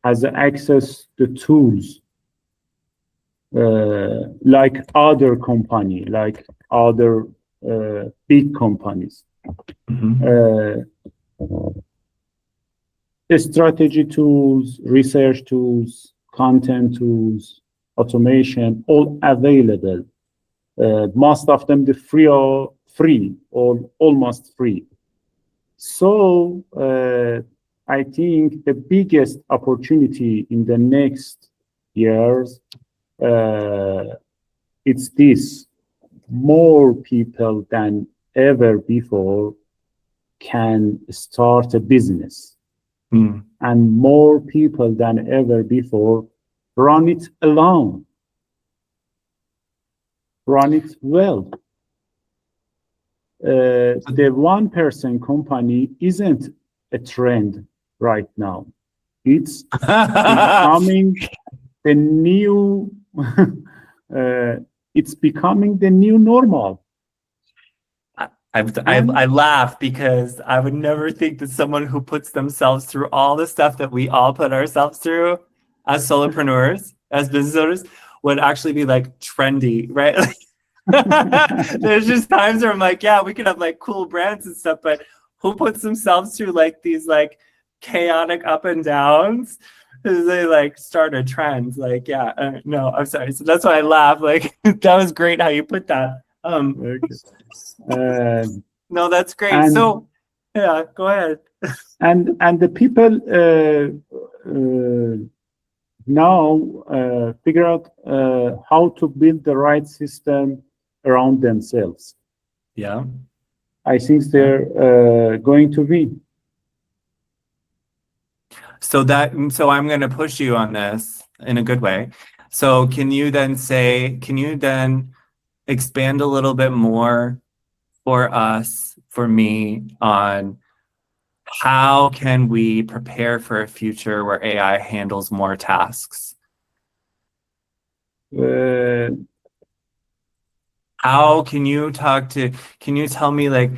has access to tools like other company, like other big companies. Mm-hmm. Strategy tools, research tools, content tools, automation, all available. Most of them free or almost free. So I think the biggest opportunity in the next years, it's this: more people than ever before can start a business. And more people than ever before run it alone, run it well. The one-person company isn't a trend right now. It's becoming the new. It's becoming the new normal. I laugh because I would never think that someone who puts themselves through all the stuff that we all put ourselves through as solopreneurs, as business owners, would actually be like trendy, right? There's just times where I'm like, yeah, we could have like cool brands and stuff, but who puts themselves through like these like chaotic up and downs? They like start a trend. Like, no, I'm sorry. So that's why I laugh. Like, that was great how you put that. No, that's great. So, yeah, go ahead. and the people now figure out how to build the right system around themselves. Yeah, I think they're going to win. So I'm going to push you on this in a good way. So can you then expand a little bit more for us, for me, on how can we prepare for a future where AI handles more tasks? How can you tell me, like,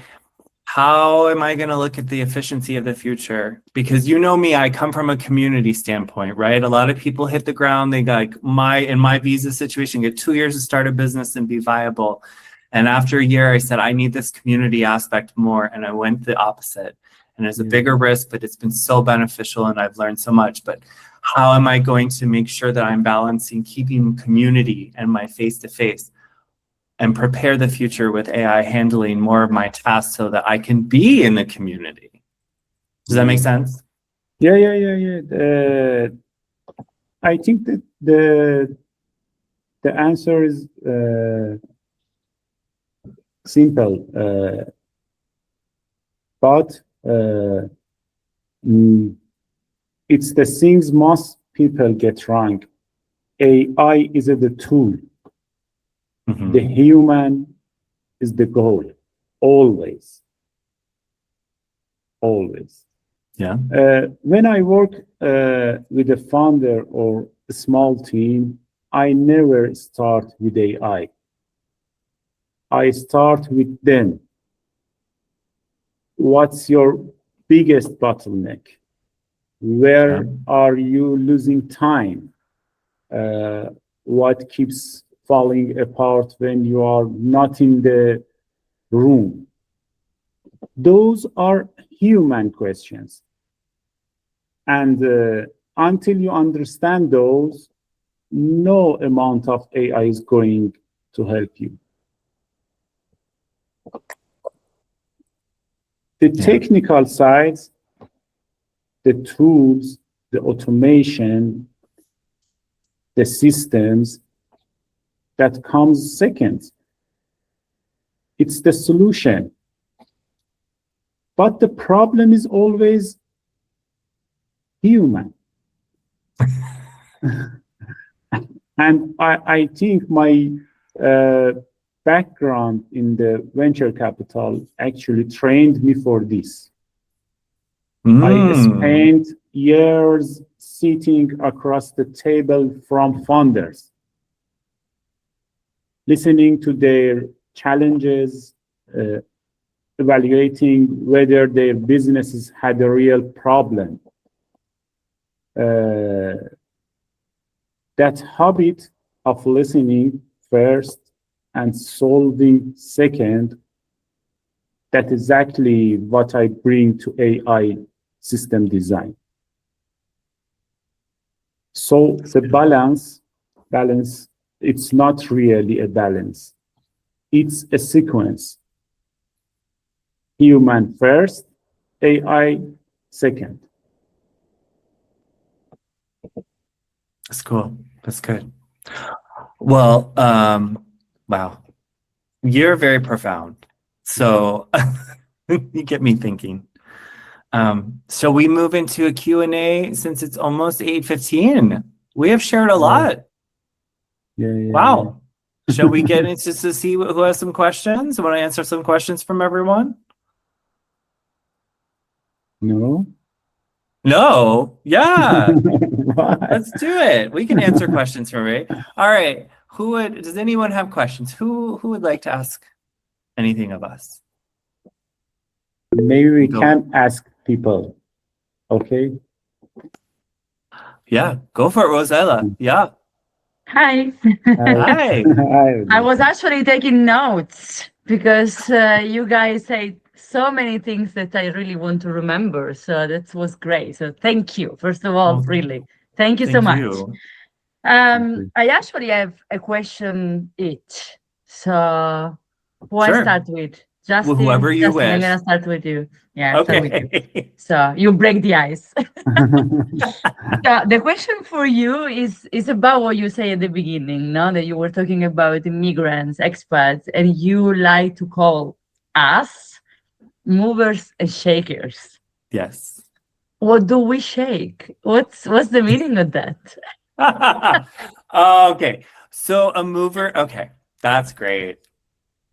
how am I going to look at the efficiency of the future? Because you know me, I come from a community standpoint, right? A lot of people hit the ground. They got in my visa situation, get 2 years to start a business and be viable. And after a year, I said, I need this community aspect more. And I went the opposite. And it's a bigger risk, but it's been so beneficial and I've learned so much. But how am I going to make sure that I'm balancing keeping community and my face-to-face and prepare the future with AI handling more of my tasks so that I can be in the community? Does that make sense? Yeah. I think that the answer is simple, but it's the things most people get wrong. AI is the tool. Mm-hmm. The human is the goal, always. Yeah. When I work with a founder or a small team, I never start with AI. I start with them. What's your biggest bottleneck? Where are you losing time? What keeps falling apart when you are not in the room? Those are human questions. And until you understand those, no amount of AI is going to help you. The technical sides, the tools, the automation, the systems, that comes second. It's the solution. But the problem is always human. And I think my background in the venture capital actually trained me for this. I spent years sitting across the table from founders, listening to their challenges, evaluating whether their businesses had a real problem. That habit of listening first and solving second, that's exactly what I bring to AI system design. So the balance, it's not really a balance. It's a sequence. Human first, AI second. That's cool. That's good. Well, wow. You're very profound. So you get me thinking. So we move into a Q&A since it's almost 8:15. We have shared a lot. Yeah. Wow. Shall we get into to see who has some questions? Want to answer some questions from everyone? No? No. Yeah. Why? Let's do it. We can answer questions from me. All right. Does anyone have questions? Who would like to ask anything of us? Maybe we can ask people. Okay. Yeah, go for it, Rosella. Yeah. Hi. Hi. I was actually taking notes because you guys said so many things that I really want to remember. So that was great. So thank you. First of all, really. Thank you so much. I actually have a question each. So who I start with? Justin, whoever you wish. I'm gonna start with you. Yeah, Okay. start with you. So you break the ice. The question for you is about what you say at the beginning, no? That you were talking about immigrants, expats, and you like to call us movers and shakers. Yes. What do we shake? What's the meaning of that? Okay. So a mover. Okay, that's great.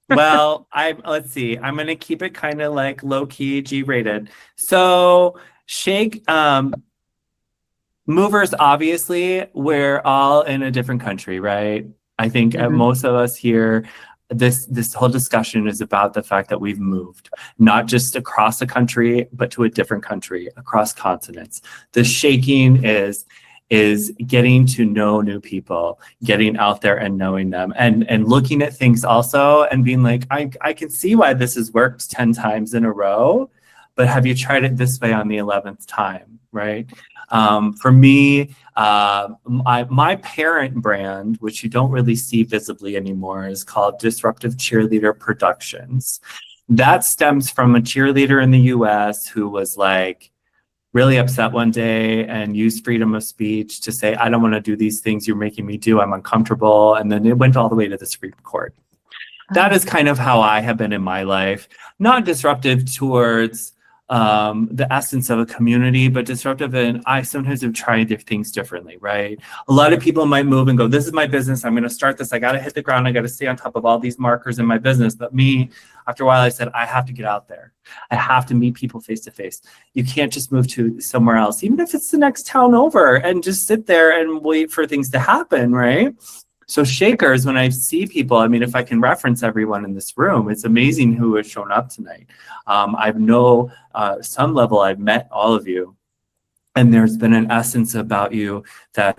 Well, let's see. I'm gonna keep it kind of like low-key G-rated. So shake movers, obviously, we're all in a different country, right? I think most of us here this whole discussion is about the fact that we've moved, not just across the country, but to a different country, across continents. The shaking is getting to know new people, getting out there and knowing them, and looking at things also and being like, I can see why this has worked 10 times in a row, but have you tried it this way on the 11th time, right? For me, my parent brand, which you don't really see visibly anymore, is called Disruptive Cheerleader Productions. That stems from a cheerleader in the US who was like really upset one day and used freedom of speech to say, I don't want to do these things you're making me do, I'm uncomfortable. And then it went all the way to the Supreme Court. That is kind of how I have been in my life, not disruptive towards the essence of a community, but disruptive. And I sometimes have tried things differently, right? A lot of people might move and go, this is my business, I'm going to start this, I got to hit the ground, I got to stay on top of all these markers in my business. But me, after a while, I said, I have to get out there. I have to meet people face to face. You can't just move to somewhere else, even if it's the next town over, and just sit there and wait for things to happen, right? So shakers, when I see people, I mean, if I can reference everyone in this room, it's amazing who has shown up tonight. I know some level I've met all of you, and there's been an essence about you that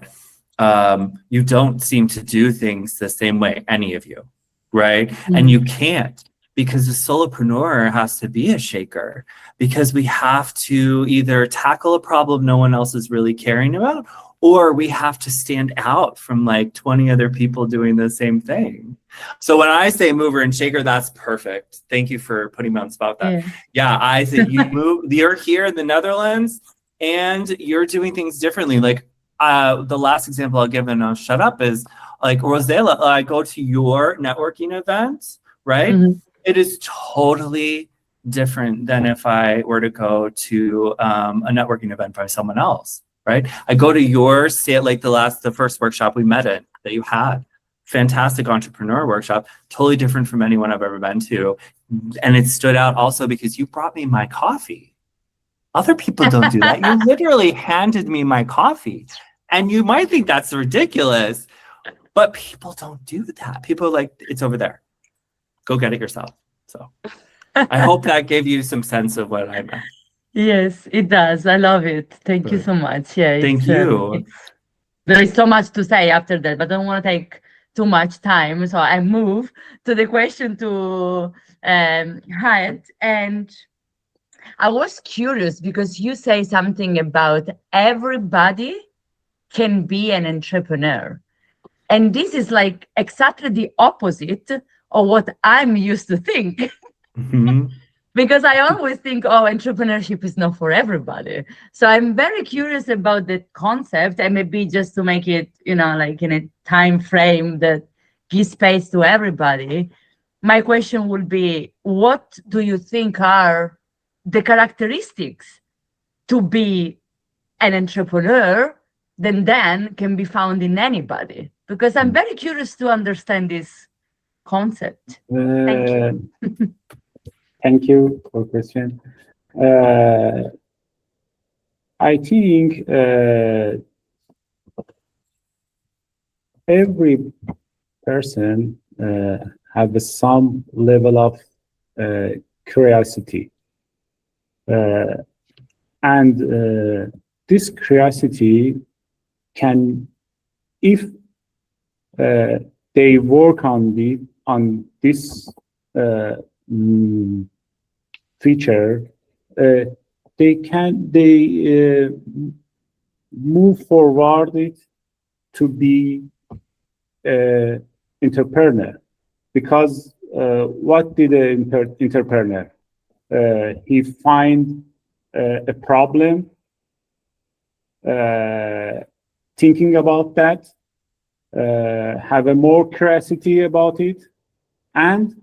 you don't seem to do things the same way, any of you, right? Mm-hmm. And you can't, because the solopreneur has to be a shaker, because we have to either tackle a problem no one else is really caring about, or we have to stand out from like 20 other people doing the same thing. So when I say mover and shaker, that's perfect. Thank you for putting me on the spot with that. Yeah, I say you're here in the Netherlands and you're doing things differently. Like the last example I'll give and I'll shut up is like Rosella, I go to your networking event, right? Mm-hmm. It is totally different than if I were to go to a networking event by someone else. Right? I go to your state, like the first workshop we met in that you had, fantastic entrepreneur workshop, totally different from anyone I've ever been to. And it stood out also because you brought me my coffee. Other people don't do that. You literally handed me my coffee. And you might think that's ridiculous, but people don't do that. People are like, it's over there. Go get it yourself. So I hope that gave you some sense of what I meant. Yes, it does. I love it. Thank you so much. Yeah, thank you. There is so much to say after that, but I don't want to take too much time. So I move to the question to Hayat. And I was curious because you say something about everybody can be an entrepreneur. And this is like exactly the opposite of what I'm used to think. Mm-hmm. Because I always think, oh, entrepreneurship is not for everybody. So I'm very curious about the concept, and maybe just to make it, like in a time frame that gives space to everybody. My question would be, what do you think are the characteristics to be an entrepreneur that then can be found in anybody? Because I'm very curious to understand this concept. Thank you. Thank you for the question. I think every person has some level of curiosity. And this curiosity can, if they work on this feature, they move forward it to be entrepreneur. Because what did an entrepreneur? He find a problem, thinking about that, have a more curiosity about it, and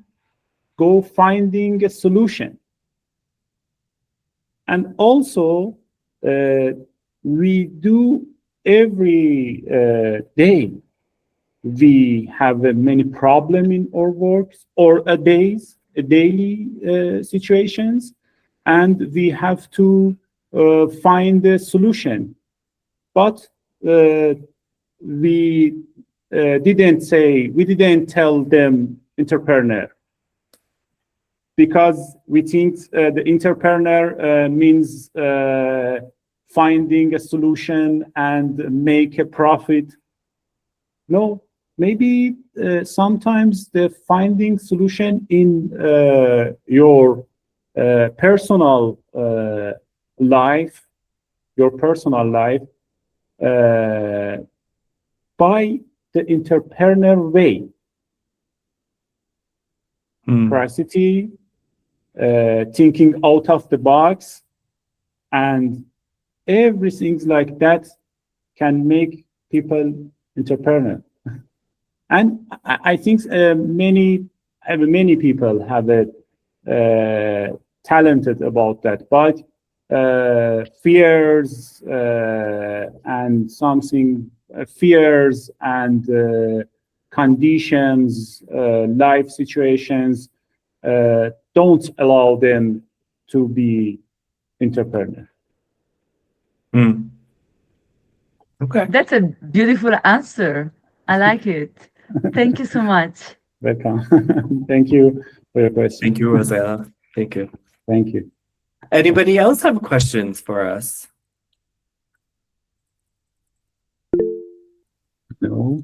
go finding a solution. And also, we do every day. We have many problems in our works or daily situations, and we have to find a solution. But we didn't tell them entrepreneur, because we think the entrepreneur means finding a solution and make a profit. No, maybe sometimes the finding solution in your personal life, by the entrepreneur way, curiosity, thinking out of the box, and everything like that can make people entrepreneur. And I think many people have a talented about that, but fears and conditions, life situations don't allow them to be entrepreneur. Okay. That's a beautiful answer. I like it. Thank you so much. Welcome. Thank you for your question. Thank you, Rosella. Thank you. Thank you. Anybody else have questions for us? No.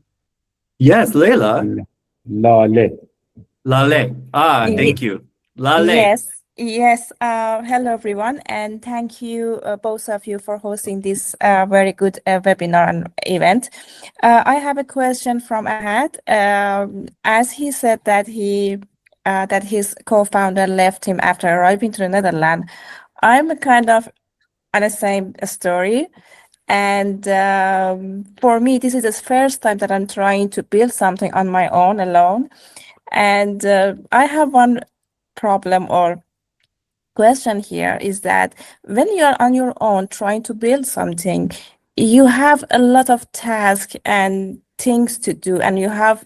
Yes, Leila. Lale. Lale. Thank you. Lale. Yes. Hello, everyone, and thank you, both of you, for hosting this very good webinar and event. I have a question from Ahad. As he said that that his co-founder left him after arriving to the Netherlands, I'm kind of on the same story. And for me, this is the first time that I'm trying to build something on my own, alone. And I have one problem or question here is that when you're on your own trying to build something, you have a lot of tasks and things to do, and you have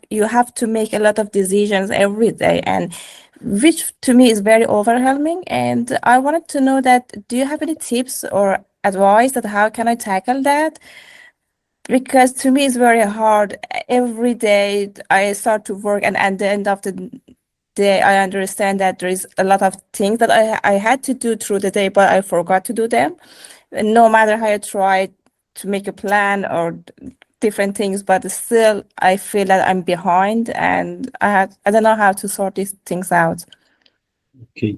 to make a lot of decisions every day, and which to me is very overwhelming. And I wanted to know that, do you have any tips or advice that how can I tackle that? Because to me it's very hard. Every day I start to work, and at the end of the day I understand that there is a lot of things that I had to do through the day, but I forgot to do them. And no matter how I try to make a plan or different things, but still I feel that I'm behind, and I don't know how to sort these things out. Okay.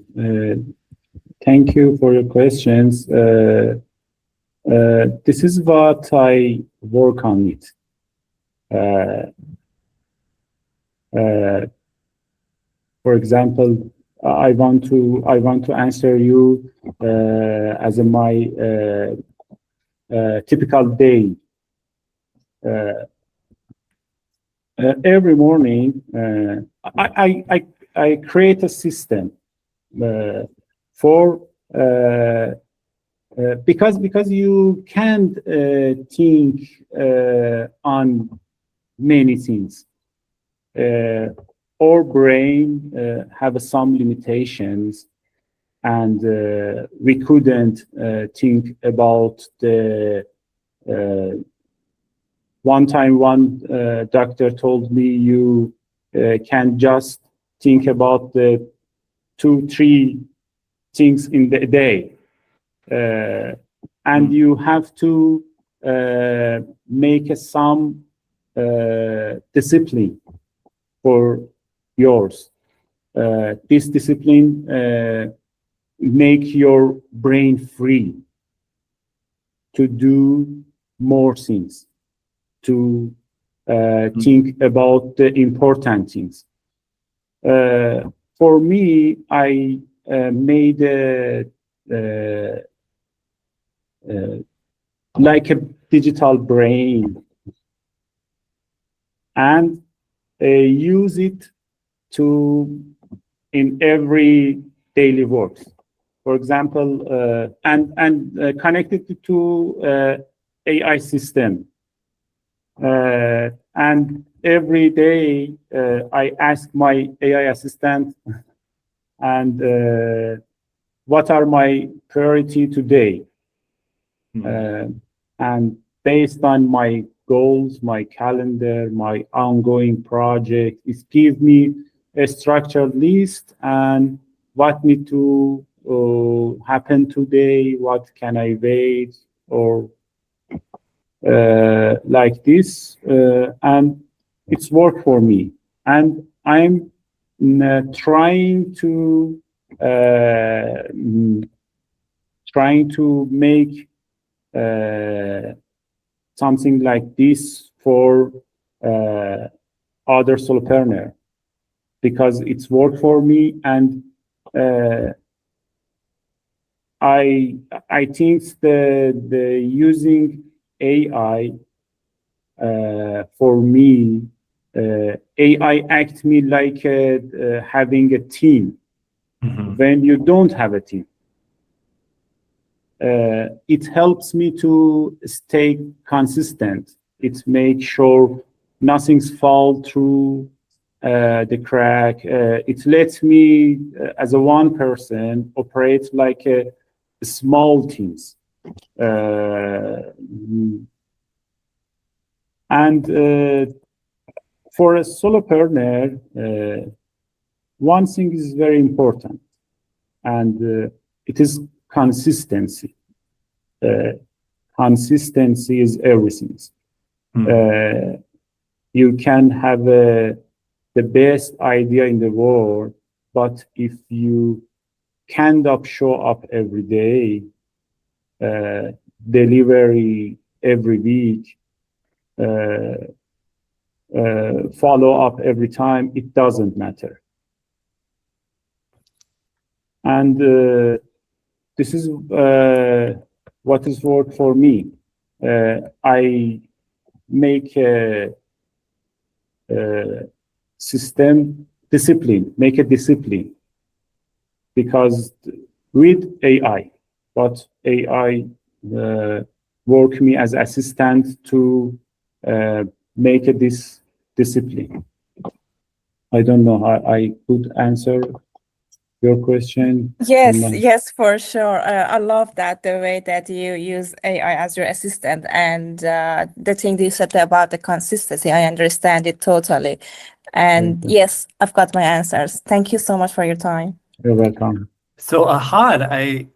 Thank you for your questions. This is what I work on it. For example, I want to answer you as my typical day. Every morning, I create a system for because you can't think on many things. Our brain have some limitations, and we couldn't think about the. One time, one doctor told me you can just think about the 2-3 things in the day, and you have to make some discipline for yours. This discipline make your brain free to do more things, to think about the important things. For me, I made like a digital brain and use it in every daily work. For example, and connected to AI system. And every day I ask my AI assistant, and what are my priority today? And based on my goals, my calendar, my ongoing project, it gives me a structured list and what need to happen today, what can I wait, or like this, and it's work for me. And I'm trying to make something like this for other solopreneur, because it's work for me, and I think the using AI for me, AI act me like having a team. When you don't have a team, it helps me to stay consistent. It makes sure nothing's fall through the crack. It lets me, as a one person, operate like a small teams. And for a solopreneur, one thing is very important, and it is consistency. Consistency is everything. You can have the best idea in the world, but if you can't show up every day, delivery every week, follow up every time, it doesn't matter. And this is what is work for me. I make a system discipline, make a discipline, because with AI, but AI work me as assistant to make this discipline. I don't know how I could answer your question. Yes, for sure. I love that, the way that you use AI as your assistant, and the thing you said about the consistency, I understand it totally. And yes, I've got my answers. Thank you so much for your time. You're welcome. So Ahad,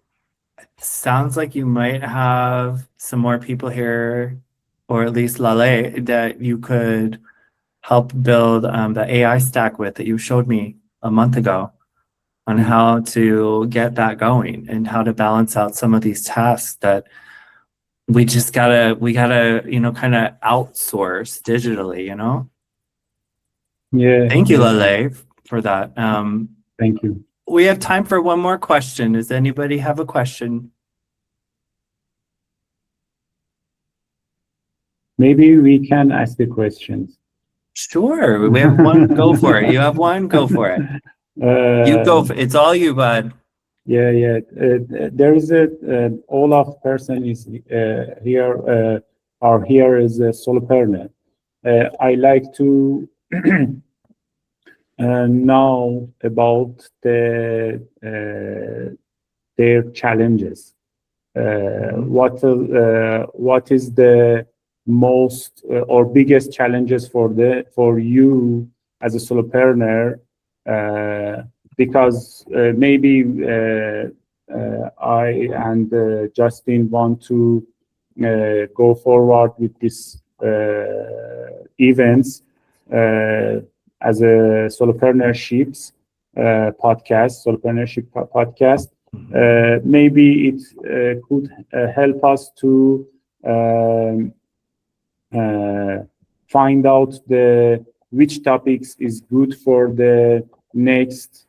sounds like you might have some more people here, or at least Lale, that you could help build the AI stack with that you showed me a month ago, on how to get that going and how to balance out some of these tasks that we gotta, kind of outsource digitally, Yeah. Thank you, Lale, for that. Thank you. We have time for one more question. Does anybody have a question? Maybe we can ask the questions. Sure. We have one. Go for it. You have one? Go for it. You go. It's all you, bud. Yeah. There is Olaf person is here. Are here is a solopreneur. I like to know about their challenges. What is the most or biggest challenges for you as a solopreneur? Because maybe I and Justin want to go forward with this events as a Solopreneurship podcast. Maybe it could help us to find out which topics is good for the next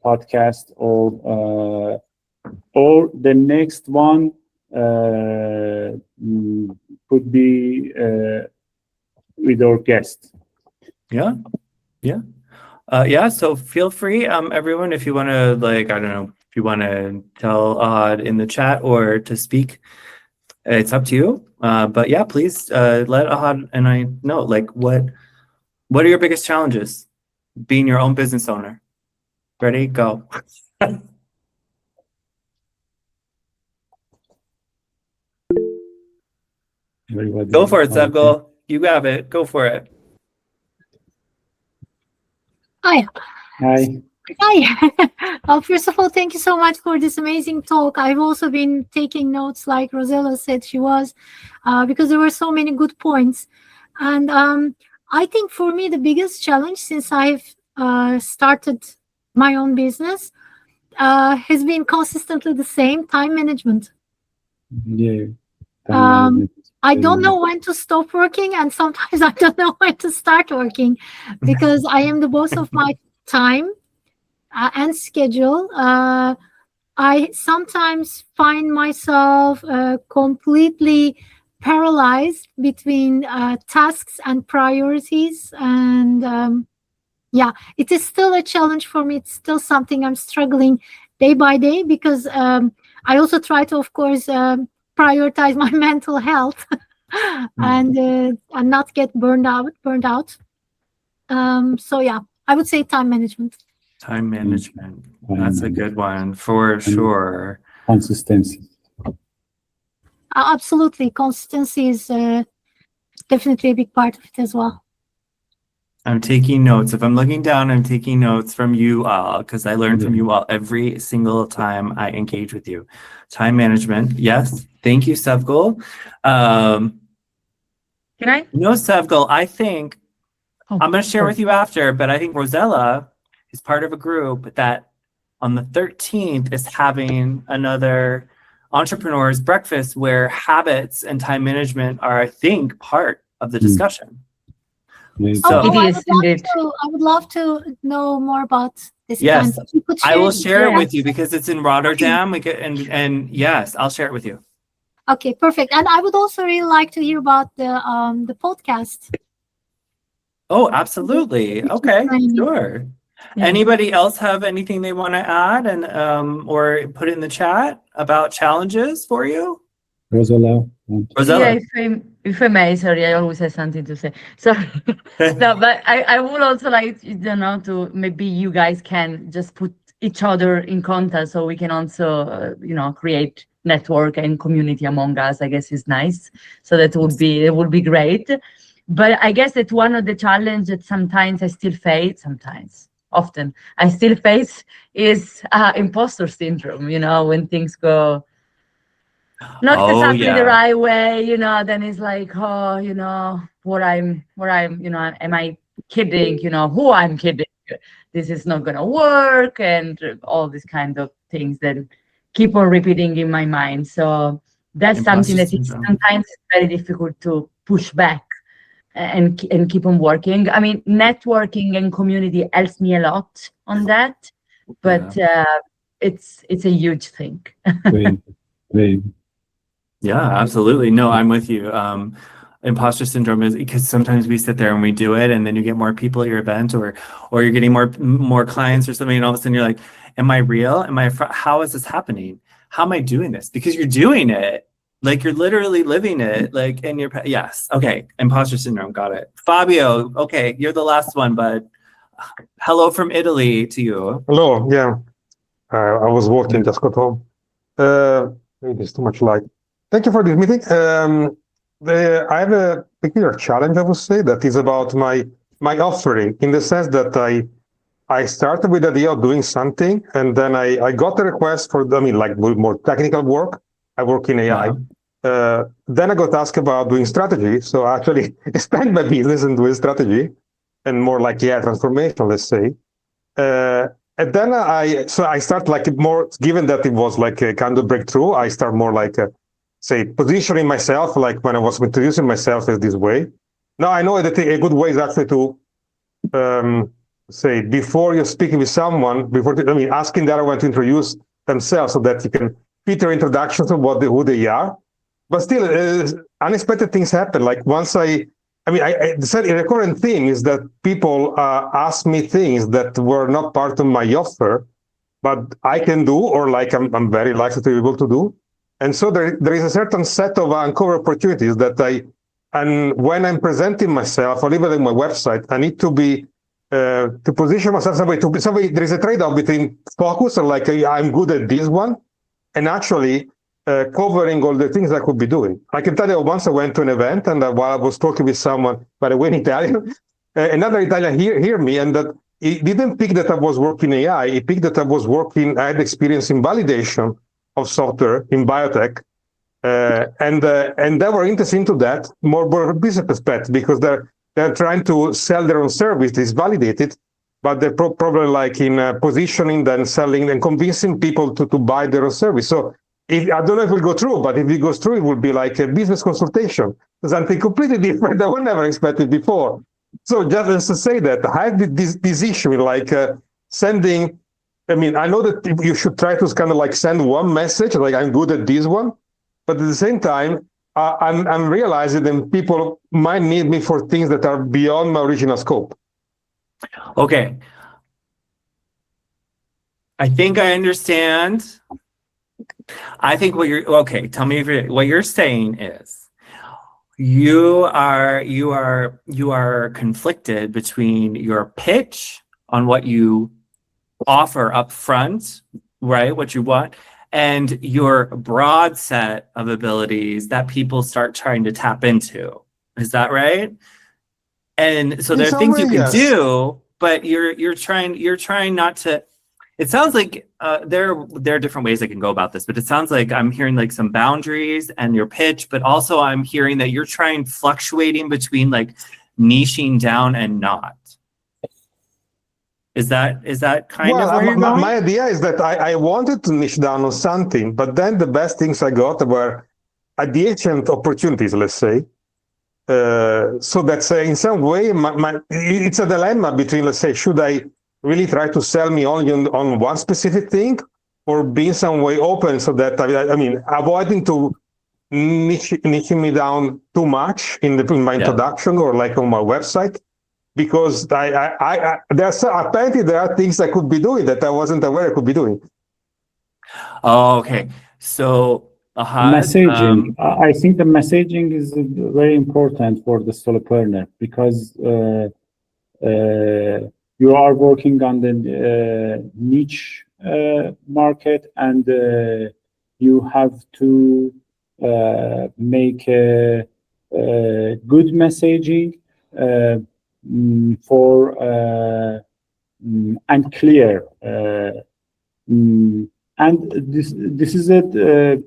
podcast, or the next one could be with our guest. Yeah. So feel free, everyone, if you want to, I don't know, if you want to tell Ahad in the chat or to speak, it's up to you. But yeah, please let Ahad and I know, what are your biggest challenges being your own business owner? Ready? Go. Go for it, Sabgul. You have it. Go for it. Hi. Hi. Hi. First of all, thank you so much for this amazing talk. I've also been taking notes like Rosella said she was, because there were so many good points. And I think for me, the biggest challenge since I've started my own business has been consistently the same: time management. Yeah. I don't know when to stop working, and sometimes I don't know when to start working because I am the boss of my time and schedule. I sometimes find myself completely paralyzed between tasks and priorities. And yeah, it is still a challenge for me. It's still something I'm struggling day by day because I also try to, of course, prioritize my mental health and not get burned out. So yeah, I would say time management. Time management. That's a good one for sure. Consistency. Absolutely. Consistency is definitely a big part of it as well. I'm taking notes. If I'm looking down, I'm taking notes from you all because I learn from you all every single time I engage with you. Time management. Yes. Thank you, Sevgul. Can I? No, Sevgul, I think I'm going to share with you after, but I think Rosella is part of a group that on the 13th is having another entrepreneurs breakfast where habits and time management are, I think, part of the discussion. So It is indeed. I would love to know more about this. yes, I will share it Yeah. with you because it's in Rotterdam. We get, and yes, I'll share it with you. Okay, perfect. And I would also really like to hear about the podcast. Oh, absolutely. Okay, sure. Yeah. Anybody else have anything they want to add and or put it in the chat about challenges for you? Rosella. Rosella. Yeah, if I may, sorry, I always have something to say. Sorry. No, but I would also like, you know, to maybe you guys can just put each other in contact so we can also, you know, create network and community among us. I guess is nice. So it would be great. But I guess that one of the challenges that sometimes I still face, often I still face is imposter syndrome, you know, when things go not exactly the right way, you know, then it's like, oh, you know, what I'm, you know, am I kidding, you know, who I'm kidding, this is not gonna work, and all these kind of things that keep on repeating in my mind. So that's something that is sometimes very difficult to push back and keep on working. I mean, networking and community helps me a lot on that, but it's a huge thing. Yeah, absolutely. No, I'm with you. Imposter syndrome is because sometimes we sit there and we do it, and then you get more people at your event, or you're getting more clients or something, and all of a sudden you're like, "Am I real? How is this happening? How am I doing this?" Because you're doing it, like you're literally living it, like, and yes, okay, imposter syndrome, got it. Fabio, okay, you're the last one, but hello from Italy to you. Hello, yeah, I was working, just got home. Maybe it's too much light. Thank you for this meeting. I have a peculiar challenge, I would say, that is about my offering, in the sense that I started with the idea of doing something, and then I got a request for, like more technical work. I work in AI. Then I got asked about doing strategy. So I actually expand my business and doing strategy, and more like transformation, let's say. And then I start like more, given that it was like a kind of breakthrough, I start more like, say, positioning myself, like when I was introducing myself as this way. Now I know that a good way is actually to, say, before you're speaking with someone, asking the other one to introduce themselves so that you can fit their introduction to who they are. But still, unexpected things happen. Like once I said a recurrent thing is that people ask me things that were not part of my offer, but I can do, or like I'm very likely to be able to do. And so there is a certain set of uncovered opportunities that and when I'm presenting myself, or even on my website, I need to be, to position myself somebody, there is a trade-off between focus, or like I'm good at this one, and actually covering all the things I could be doing. I can tell you, once I went to an event, and while I was talking with someone, by the way, in Italian, another Italian hear me, and that he didn't pick that I was working in AI. He picked that I had experience in validation of software in biotech. And they were interested into that more business perspective, because they're trying to sell their own service. It's validated, but they're probably like in positioning, then selling, and convincing people to buy their own service. So I don't know if it will go through, but if it goes through, it will be like a business consultation. It's something completely different that we never expected before. So just to say that I have this issue, like sending. I mean, I know that you should try to kind of like send one message, like I'm good at this one, but at the same time, I'm realizing that people might need me for things that are beyond my original scope. Okay. I think I understand. I think tell me what you're saying is you are conflicted between your pitch on what you offer up front, right? What you want, and your broad set of abilities that people start trying to tap into. Is that right? And so there are things you can do, but you're trying not to. It sounds like there are different ways I can go about this, but it sounds like I'm hearing like some boundaries and your pitch, but also I'm hearing that you're fluctuating between like niching down and not. Is that kind of where you're going? My idea is that I wanted to niche down on something, but then the best things I got were adjacent opportunities, let's say. So that's in some way, it's a dilemma between, let's say, should I really try to sell me only on one specific thing, or be in some way open so that, I mean, avoiding to niching me down too much in my introduction or like on my website, because apparently there are things I could be doing that I wasn't aware I could be doing. Oh, okay. So messaging. I think the messaging is very important for the solopreneur, because you are working on the niche market, and you have to make a good messaging for and clear. And this is a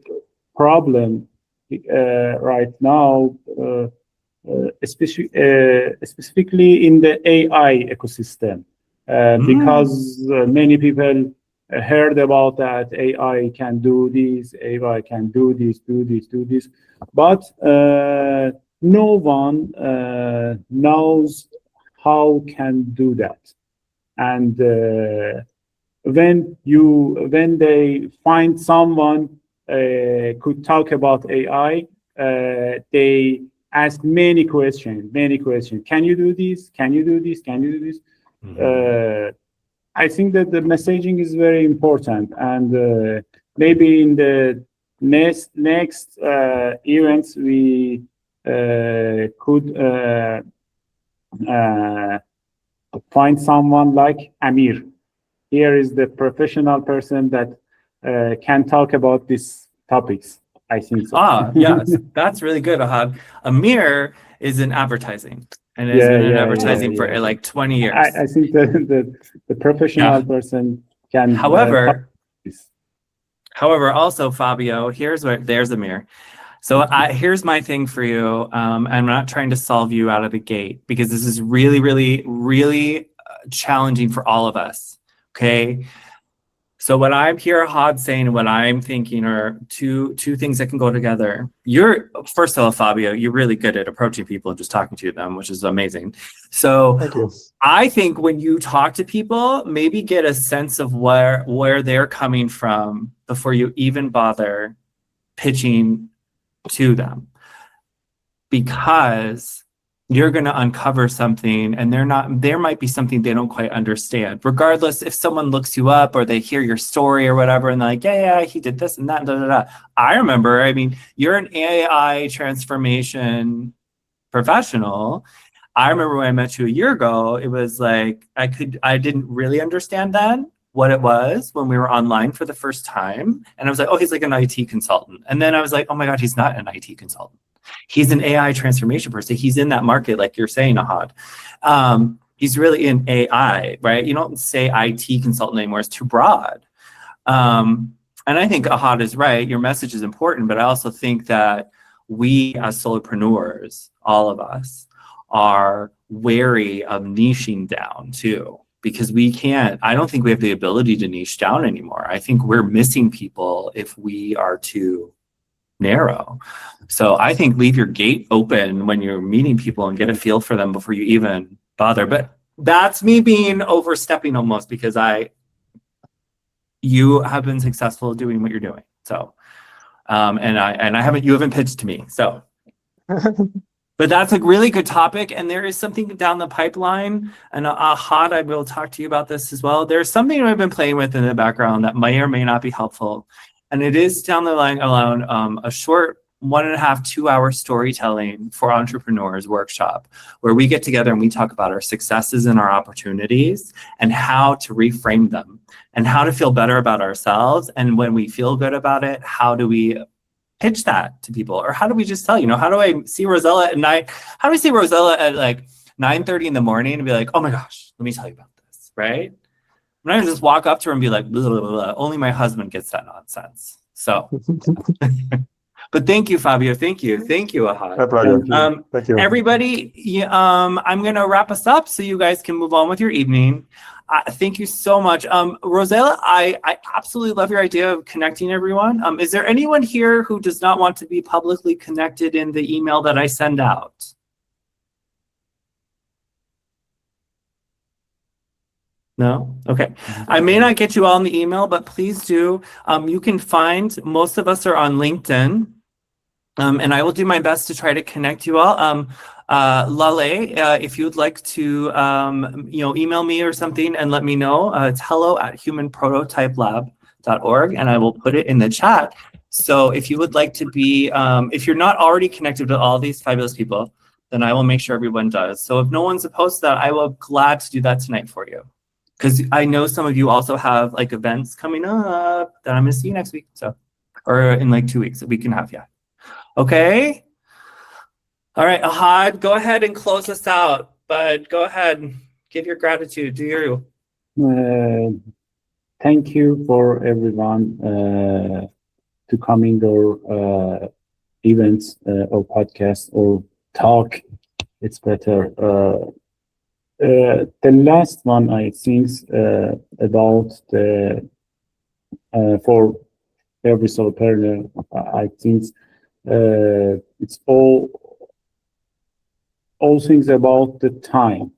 problem right now, specifically in the AI ecosystem, because many people heard about that AI can do this, AI can do this, but no one knows how can do that. And when they find someone could talk about AI, they ask many questions. Can you do this? Can you do this? Can you do this? Mm-hmm. I think that the messaging is very important, and maybe in the next events we could find someone like Amir. Here is the professional person that can talk about these topics. I think so. Yes, that's really good, Ahad. Amir is in advertising and has been in advertising for like 20 years. I think the professional person can. However, also Fabio, there's Amir. So here's my thing for you. I'm not trying to solve you out of the gate, because this is really, really, really challenging for all of us. Okay. So what I'm here, Ahad, saying, and what I'm thinking are two things that can go together. First of all, Fabio, you're really good at approaching people and just talking to them, which is amazing. So thank you. I think when you talk to people, maybe get a sense of where they're coming from before you even bother pitching to them, because you're going to uncover something, and there might be something they don't quite understand. Regardless, if someone looks you up or they hear your story or whatever, and they're like, yeah, he did this and that, I remember, I mean, you're an AI transformation professional. I remember when I met you a year ago, it was like, I didn't really understand then what it was when we were online for the first time. And I was like, oh, he's like an IT consultant. And then I was like, oh my God, he's not an IT consultant. He's an AI transformation person. He's in that market, like you're saying, Ahad. he's really in AI, right? You don't say IT consultant anymore. It's too broad. And I think Ahad is right. Your message is important, but I also think that we as solopreneurs, all of us, are wary of niching down too, because I don't think we have the ability to niche down anymore. I think we're missing people if we are too narrow. So I think leave your gate open when you're meeting people and get a feel for them before you even bother. But that's me being overstepping almost, because you have been successful doing what you're doing. So, you haven't pitched to me. So, but that's a really good topic. And there is something down the pipeline, and Ahad, I will talk to you about this as well. There's something I've been playing with in the background that may or may not be helpful. And it is down the line around a short 1.5 to 2 hour storytelling for entrepreneurs workshop, where we get together and we talk about our successes and our opportunities and how to reframe them and how to feel better about ourselves. And when we feel good about it, how do we pitch that to people? Or how do we just tell, how do I see Rosella at night? How do I see Rosella at like 9:30 in the morning and be like, oh my gosh, let me tell you about this, right? I'm not gonna just walk up to her and be like, blah, blah, blah. Only my husband gets that nonsense. So, but thank you, Fabio. Thank you, Ahad. My pleasure. Thank you. Everybody, I'm gonna wrap us up so you guys can move on with your evening. Thank you so much. Rosella, I absolutely love your idea of connecting everyone. Is there anyone here who does not want to be publicly connected in the email that I send out? No? Okay. I may not get you all in the email, but please do. You can find, most of us are on LinkedIn, and I will do my best to try to connect you all. Lale, if you would like to, email me or something and let me know, it's hello@humanprototypelab.org, and I will put it in the chat. So if you would like to be, if you're not already connected with all these fabulous people, then I will make sure everyone does. So if no one's opposed to that, I will glad to do that tonight for you. Because I know some of you also have like events coming up that I'm going to see you next week. So, or in like 2 weeks, a week and a half, yeah. Okay. All right, Ahad, go ahead and close us out. But go ahead, give your gratitude. Do you? Thank you for everyone to come in our events or podcast or talk. It's better. The last one, I think, about the for every solopreneur, I think it's all things about the time.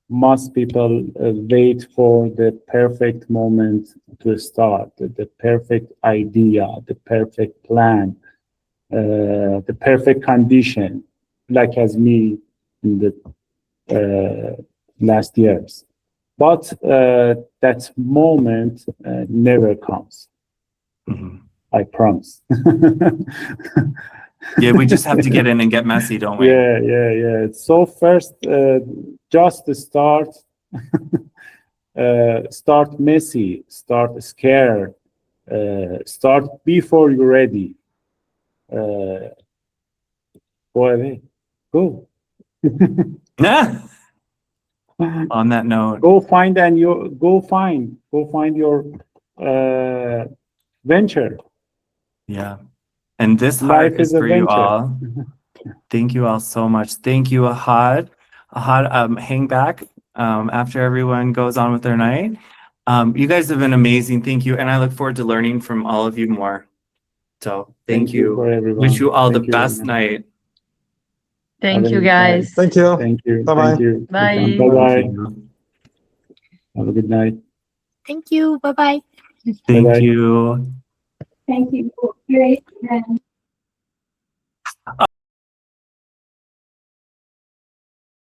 Most people wait for the perfect moment to start, the perfect idea, the perfect plan, the perfect condition, like as me in the last years. But that moment never comes. Mm-hmm. I promise. Yeah, we just have to get in and get messy, don't we? Yeah. So first, just start, start messy, start scared, start before you're ready. Go away, go. On that note, go find your venture. Yeah. And this Life heart is a for you venture. all. Thank you all so much. Thank you, Ahad. Ahad, hang back after everyone goes on with their night. You guys have been amazing. Thank you. And I look forward to learning from all of you more. So thank you. For everyone. Wish you all the Thank you, best everyone. night. Thank you, guys. Thank you. Thank you. Bye-bye. Thank you. Bye. Bye-bye. Have a good night. Thank you. Bye-bye. Thank Bye-bye. you. Thank you. Great.